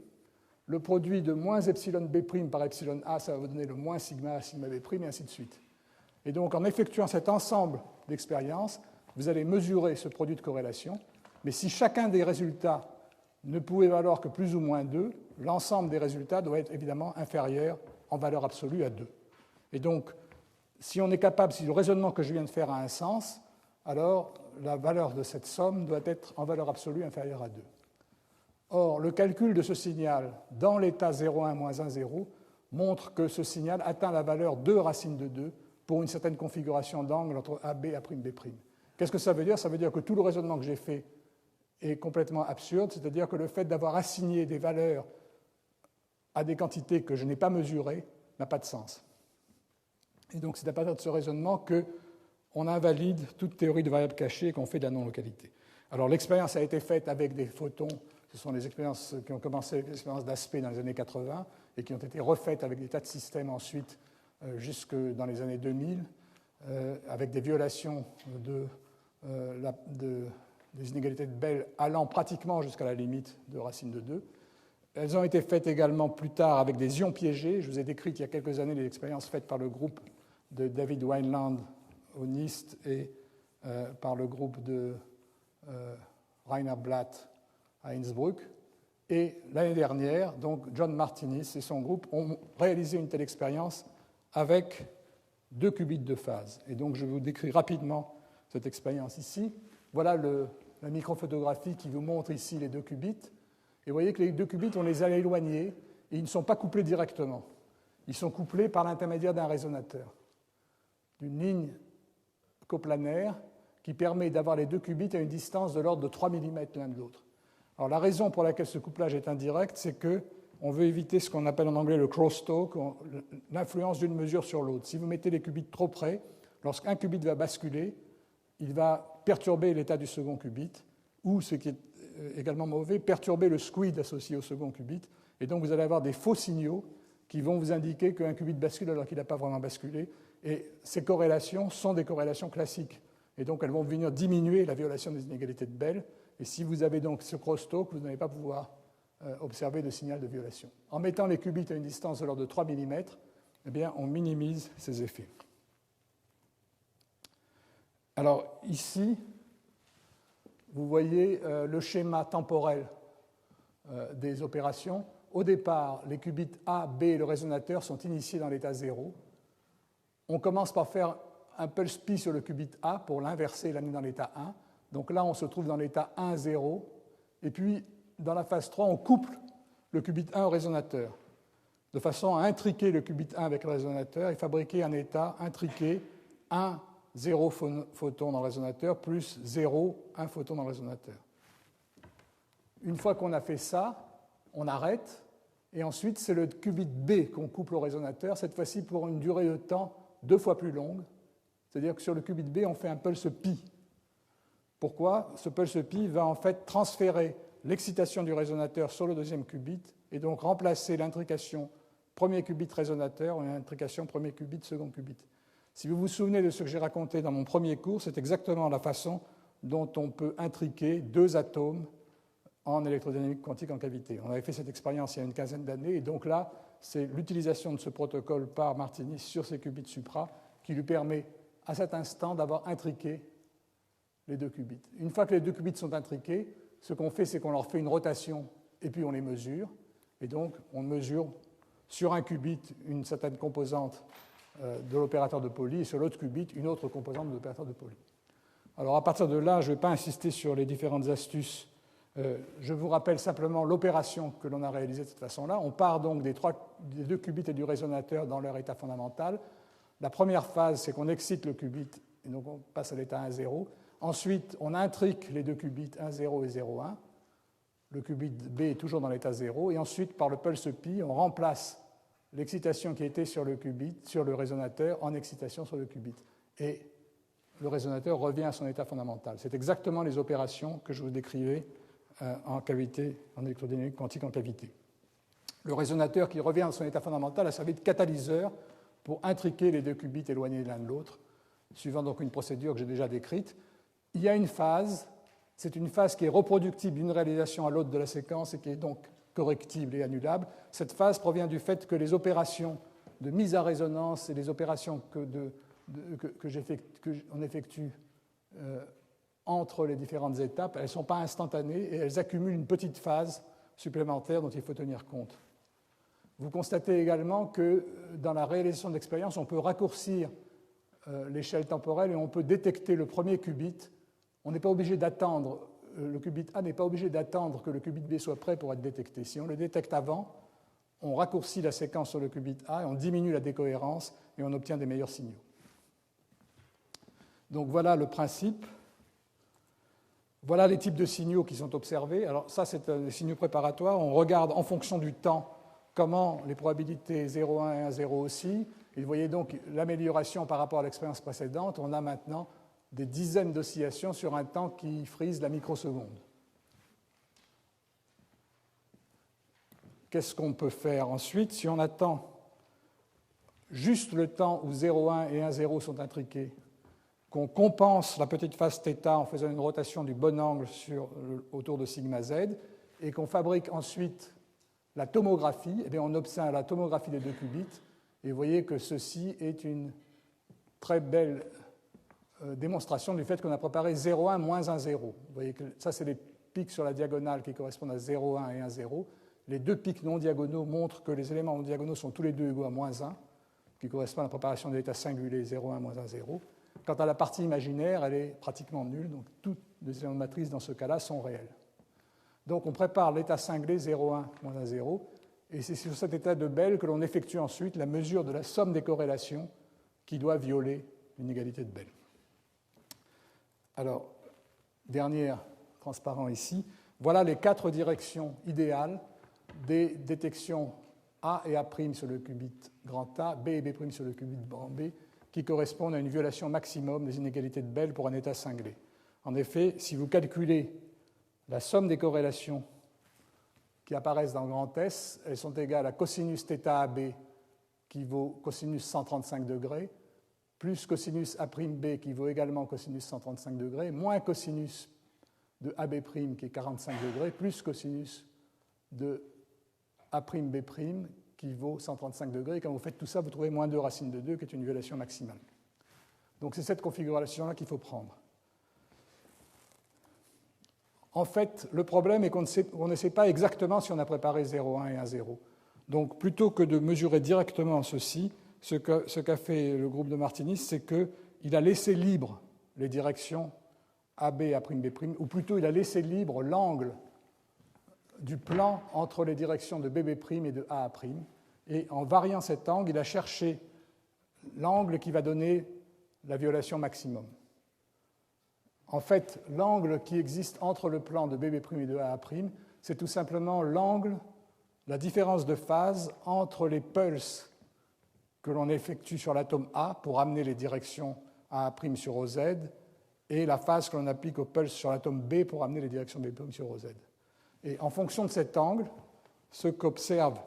Le produit de moins epsilon B' par epsilon A, ça va vous donner le moins sigma A, sigma B', et ainsi de suite. Et donc, en effectuant cet ensemble d'expériences, vous allez mesurer ce produit de corrélation, mais si chacun des résultats ne pouvait valoir que plus ou moins 2, l'ensemble des résultats doit être évidemment inférieur en valeur absolue à 2. Et donc, si on est capable, si le raisonnement que je viens de faire a un sens, alors la valeur de cette somme doit être en valeur absolue inférieure à 2. Or, le calcul de ce signal dans l'état 0,1 moins 1, 0 montre que ce signal atteint la valeur 2 racine de 2 pour une certaine configuration d'angle entre AB et A'B'. Qu'est-ce que ça veut dire ? Ça veut dire que tout le raisonnement que j'ai fait est complètement absurde, c'est-à-dire que le fait d'avoir assigné des valeurs à des quantités que je n'ai pas mesurées n'a pas de sens. Et donc c'est à partir de ce raisonnement qu'on invalide toute théorie de variables cachées et qu'on fait de la non-localité. Alors l'expérience a été faite avec des photons, ce sont les expériences qui ont commencé avec l'expérience d'Aspect dans les années 80 et qui ont été refaites avec des tas de systèmes ensuite jusque dans les années 2000, avec des violations des inégalités de Bell allant pratiquement jusqu'à la limite de racine de 2. Elles ont été faites également plus tard avec des ions piégés. Je vous ai décrit il y a quelques années les expériences faites par le groupe de David Wineland au NIST et par le groupe de Rainer Blatt à Innsbruck. Et l'année dernière, donc John Martinis et son groupe ont réalisé une telle expérience avec 2 qubits de phase. Et donc je vous décris rapidement cette expérience ici. Voilà la microphotographie qui vous montre ici les 2 qubits. Et vous voyez que les 2 qubits, on les a éloignés et ils ne sont pas couplés directement. Ils sont couplés par l'intermédiaire d'un résonateur, d'une ligne coplanaire qui permet d'avoir les 2 qubits à une distance de l'ordre de 3 mm l'un de l'autre. Alors la raison pour laquelle ce couplage est indirect, c'est qu'on veut éviter ce qu'on appelle en anglais le crosstalk, l'influence d'une mesure sur l'autre. Si vous mettez les qubits trop près, lorsqu'un qubit va basculer, il va perturber l'état du second qubit, ou, ce qui est également mauvais, perturber le squid associé au second qubit. Et donc vous allez avoir des faux signaux qui vont vous indiquer qu'un qubit bascule alors qu'il n'a pas vraiment basculé. Et ces corrélations sont des corrélations classiques. Et donc elles vont venir diminuer la violation des inégalités de Bell. Et si vous avez donc ce crosstalk, vous n'allez pas pouvoir observer de signal de violation. En mettant les qubits à une distance de l'ordre de 3 mm, eh bien, on minimise ces effets. Alors ici, vous voyez le schéma temporel des opérations. Au départ, les qubits A, B et le résonateur sont initiés dans l'état 0. On commence par faire un pulse pi sur le qubit A pour l'inverser et l'amener dans l'état 1. Donc là, on se trouve dans l'état 1, 0. Et puis, dans la phase 3, on couple le qubit 1 au résonateur, de façon à intriquer le qubit 1 avec le résonateur et fabriquer un état intriqué 1, 0 photon dans le résonateur, plus 0, 1 photon dans le résonateur. Une fois qu'on a fait ça, on arrête, et ensuite c'est le qubit B qu'on couple au résonateur, cette fois-ci pour une durée de temps 2 fois plus longue. C'est-à-dire que sur le qubit B, on fait un pulse pi. Pourquoi? Ce pulse pi va en fait transférer l'excitation du résonateur sur le deuxième qubit, et donc remplacer l'intrication premier qubit résonateur et l'intrication premier qubit second qubit. Si vous vous souvenez de ce que j'ai raconté dans mon premier cours, c'est exactement la façon dont on peut intriquer 2 atomes en électrodynamique quantique en cavité. On avait fait cette expérience il y a une quinzaine d'années, et donc là, c'est l'utilisation de ce protocole par Martinis sur ces qubits supra qui lui permet à cet instant d'avoir intriqué les 2 qubits. Une fois que les 2 qubits sont intriqués, ce qu'on fait, c'est qu'on leur fait une rotation et puis on les mesure. Et donc, on mesure sur un qubit une certaine composante de l'opérateur de Pauli et sur l'autre qubit une autre composante de l'opérateur de Pauli. Alors à partir de là, je ne vais pas insister sur les différentes astuces. Je vous rappelle simplement l'opération que l'on a réalisée de cette façon-là. On part donc des 2 qubits et du résonateur dans leur état fondamental. La première phase, c'est qu'on excite le qubit et donc on passe à l'état 1,0. Ensuite, on intrique les 2 qubits 1,0 et 0,1. Le qubit B est toujours dans l'état 0. Et ensuite, par le pulse pi, on remplace l'excitation qui était sur le qubit, sur le résonateur, en excitation sur le qubit. Et le résonateur revient à son état fondamental. C'est exactement les opérations que je vous décrivais en cavité, en électrodynamique quantique en cavité. Le résonateur qui revient à son état fondamental a servi de catalyseur pour intriquer les 2 qubits éloignés l'un de l'autre, suivant donc une procédure que j'ai déjà décrite. Il y a une phase, c'est une phase qui est reproductible d'une réalisation à l'autre de la séquence et qui est donc correctible et annulable. Cette phase provient du fait que les opérations de mise à résonance et les opérations qu'on effectue entre les différentes étapes, elles ne sont pas instantanées et elles accumulent une petite phase supplémentaire dont il faut tenir compte. Vous constatez également que dans la réalisation de l'expérience, on peut raccourcir l'échelle temporelle et on peut détecter le premier qubit. On n'est pas obligé d'attendre, le qubit A n'est pas obligé d'attendre que le qubit B soit prêt pour être détecté. Si on le détecte avant, on raccourcit la séquence sur le qubit A et on diminue la décohérence et on obtient des meilleurs signaux. Donc voilà le principe. Voilà les types de signaux qui sont observés. Alors ça, c'est des signaux préparatoires. On regarde en fonction du temps comment les probabilités 0,1 et 1,0 aussi. Et vous voyez donc l'amélioration par rapport à l'expérience précédente. On a maintenant des dizaines d'oscillations sur un temps qui frise la microseconde. Qu'est-ce qu'on peut faire ensuite? Si on attend juste le temps où 0,1 et 1,0 sont intriqués, qu'on compense la petite phase θ en faisant une rotation du bon angle autour de sigma z, et qu'on fabrique ensuite la tomographie, eh bien on obtient la tomographie des 2 qubits, et vous voyez que ceci est une très belle démonstration du fait qu'on a préparé 0,1 moins 1,0. Vous voyez que ça, c'est les pics sur la diagonale qui correspondent à 0,1 et 1,0. Les 2 pics non diagonaux montrent que les éléments non diagonaux sont tous les deux égaux à moins 1, qui correspond à la préparation de l'état singulier 0,1 moins 1,0. Quant à la partie imaginaire, elle est pratiquement nulle, donc toutes les éléments de matrice dans ce cas-là sont réels. Donc on prépare l'état singulier 0,1 moins 1,0, et c'est sur cet état de Bell que l'on effectue ensuite la mesure de la somme des corrélations qui doit violer l'inégalité de Bell. Alors, dernier transparent ici, voilà les 4 directions idéales des détections A et A' sur le qubit grand A, B et B' sur le qubit grand B, qui correspondent à une violation maximum des inégalités de Bell pour un état cinglé. En effet, si vous calculez la somme des corrélations qui apparaissent dans grand S, elles sont égales à cosinus θ AB qui vaut cosinus 135 degrés, plus cosinus A'B qui vaut également cosinus 135 degrés, moins cosinus de AB' qui est 45 degrés, plus cosinus de A'B' qui vaut 135 degrés. Et quand vous faites tout ça, vous trouvez moins 2 racine de 2, qui est une violation maximale. Donc c'est cette configuration-là qu'il faut prendre. En fait, le problème est qu'on ne sait pas exactement si on a préparé 0,1 et 1,0. Donc plutôt que de mesurer directement ceci, ce qu'a fait le groupe de Martinis, c'est qu'il a laissé libre les directions AB, A'B', ou plutôt il a laissé libre l'angle du plan entre les directions de BB' et de AA'. Et en variant cet angle, il a cherché l'angle qui va donner la violation maximum. En fait, l'angle qui existe entre le plan de BB' et de AA', c'est tout simplement l'angle, la différence de phase entre les pulses que l'on effectue sur l'atome A pour amener les directions AA' sur OZ et la phase que l'on applique aux pulses sur l'atome B pour amener les directions B' sur OZ. Et en fonction de cet angle, ce qu'observent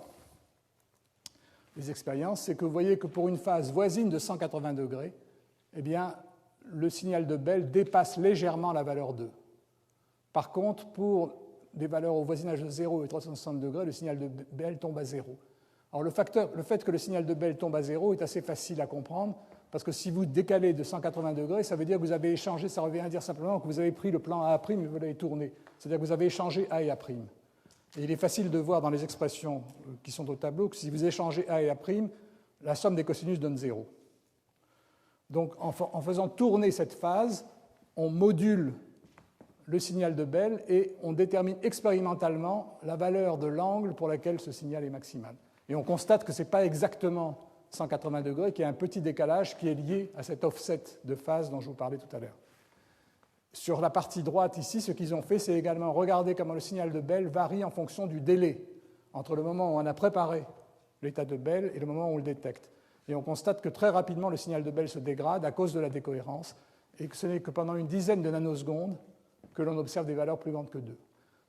les expériences, c'est que vous voyez que pour une phase voisine de 180 degrés, eh bien, le signal de Bell dépasse légèrement la valeur 2. Par contre, pour des valeurs au voisinage de 0 et 360 degrés, le signal de Bell tombe à 0. Alors le fait que le signal de Bell tombe à 0 est assez facile à comprendre, parce que si vous décalez de 180 degrés, ça veut dire que vous avez échangé, ça revient à dire simplement que vous avez pris le plan A' et vous l'avez tourné. C'est-à-dire que vous avez échangé A et A'. Et il est facile de voir dans les expressions qui sont au tableau que si vous échangez A et A', la somme des cosinus donne 0. Donc en faisant tourner cette phase, on module le signal de Bell et on détermine expérimentalement la valeur de l'angle pour laquelle ce signal est maximal. Et on constate que ce n'est pas exactement 180 degrés, qu'il y a un petit décalage qui est lié à cet offset de phase dont je vous parlais tout à l'heure. Sur la partie droite ici, ce qu'ils ont fait, c'est également regarder comment le signal de Bell varie en fonction du délai entre le moment où on a préparé l'état de Bell et le moment où on le détecte. Et on constate que très rapidement, le signal de Bell se dégrade à cause de la décohérence et que ce n'est que pendant une dizaine de nanosecondes que l'on observe des valeurs plus grandes que 2.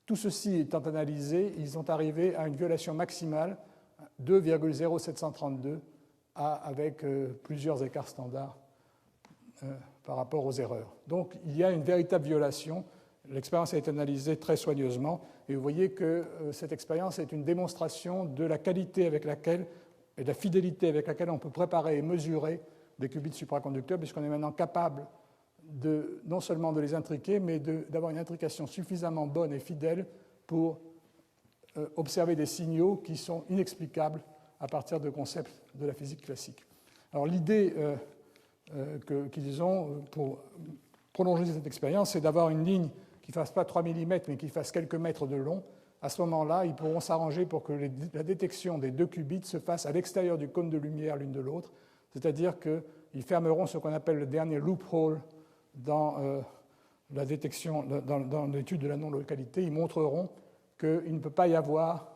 Tout ceci étant analysé, ils sont arrivés à une violation maximale 2,0732 avec plusieurs écarts standards par rapport aux erreurs. Donc il y a une véritable violation. L'expérience a été analysée très soigneusement et vous voyez que cette expérience est une démonstration de la qualité avec laquelle et de la fidélité avec laquelle on peut préparer et mesurer des qubits supraconducteurs, puisqu'on est maintenant capable non seulement de les intriquer, mais d'avoir une intrication suffisamment bonne et fidèle pour observer des signaux qui sont inexplicables à partir de concepts de la physique classique. Alors l'idée qu'ils ont pour prolonger cette expérience, c'est d'avoir une ligne qui ne fasse pas 3 mm, mais qui fasse quelques mètres de long. À ce moment-là, ils pourront s'arranger pour que la détection des 2 qubits se fasse à l'extérieur du cône de lumière l'une de l'autre, c'est-à-dire qu'ils fermeront ce qu'on appelle le dernier loophole dans la détection, dans l'étude de la non-localité, ils montreront qu'il ne peut pas y avoir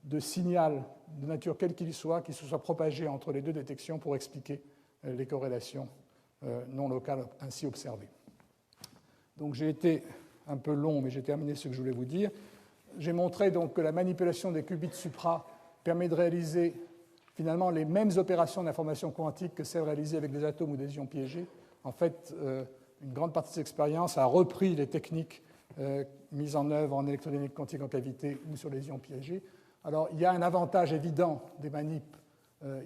de signal de nature quelle qu'il soit qui se soit propagé entre les deux détections pour expliquer les corrélations non locales ainsi observées. Donc j'ai été un peu long, mais j'ai terminé ce que je voulais vous dire. J'ai montré donc que la manipulation des qubits supra permet de réaliser finalement les mêmes opérations d'information quantique que celles réalisées avec des atomes ou des ions piégés. En fait, une grande partie de cette expérience a repris les techniques mises en œuvre en électrodynamique quantique en cavité ou sur les ions piégés. Alors, il y a un avantage évident des manips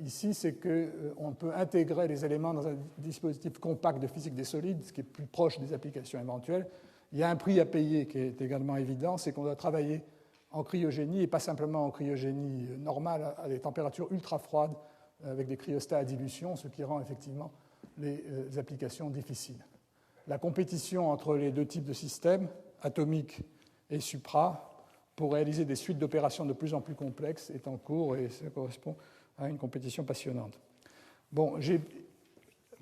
ici, c'est qu'on peut intégrer les éléments dans un dispositif compact de physique des solides, ce qui est plus proche des applications éventuelles. Il y a un prix à payer qui est également évident, c'est qu'on doit travailler en cryogénie, et pas simplement en cryogénie normale, à des températures ultra froides, avec des cryostats à dilution, ce qui rend effectivement les applications difficiles. La compétition entre les deux types de systèmes, atomiques et supra, pour réaliser des suites d'opérations de plus en plus complexes, est en cours, et ça correspond à une compétition passionnante. Bon, j'ai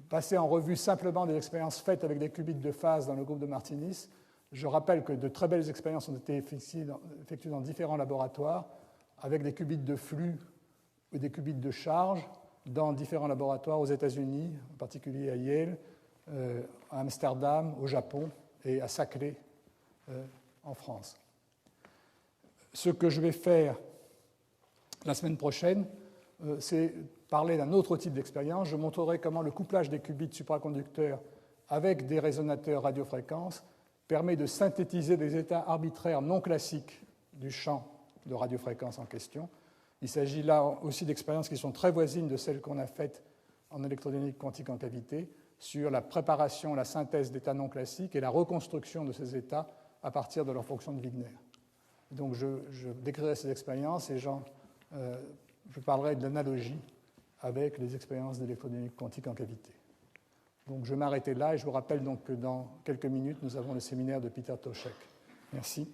passé en revue simplement des expériences faites avec des qubits de phase dans le groupe de Martinis. Je rappelle que de très belles expériences ont été effectuées dans différents laboratoires, avec des qubits de flux ou des qubits de charge, dans différents laboratoires aux États-Unis, en particulier à Yale, à Amsterdam, au Japon et à Saclay, en France. Ce que je vais faire la semaine prochaine, c'est parler d'un autre type d'expérience. Je montrerai comment le couplage des qubits supraconducteurs avec des résonateurs radiofréquences permet de synthétiser des états arbitraires non classiques du champ de radiofréquence en question. Il s'agit là aussi d'expériences qui sont très voisines de celles qu'on a faites en électrodynamique quantique en cavité sur la préparation, la synthèse d'états non classiques et la reconstruction de ces états à partir de leur fonction de Wigner. Donc je décrirai ces expériences et je parlerai de l'analogie avec les expériences d'électrodynamique quantique en cavité. Donc je vais m'arrêter là et je vous rappelle donc que dans quelques minutes, nous avons le séminaire de Peter Toshek. Merci.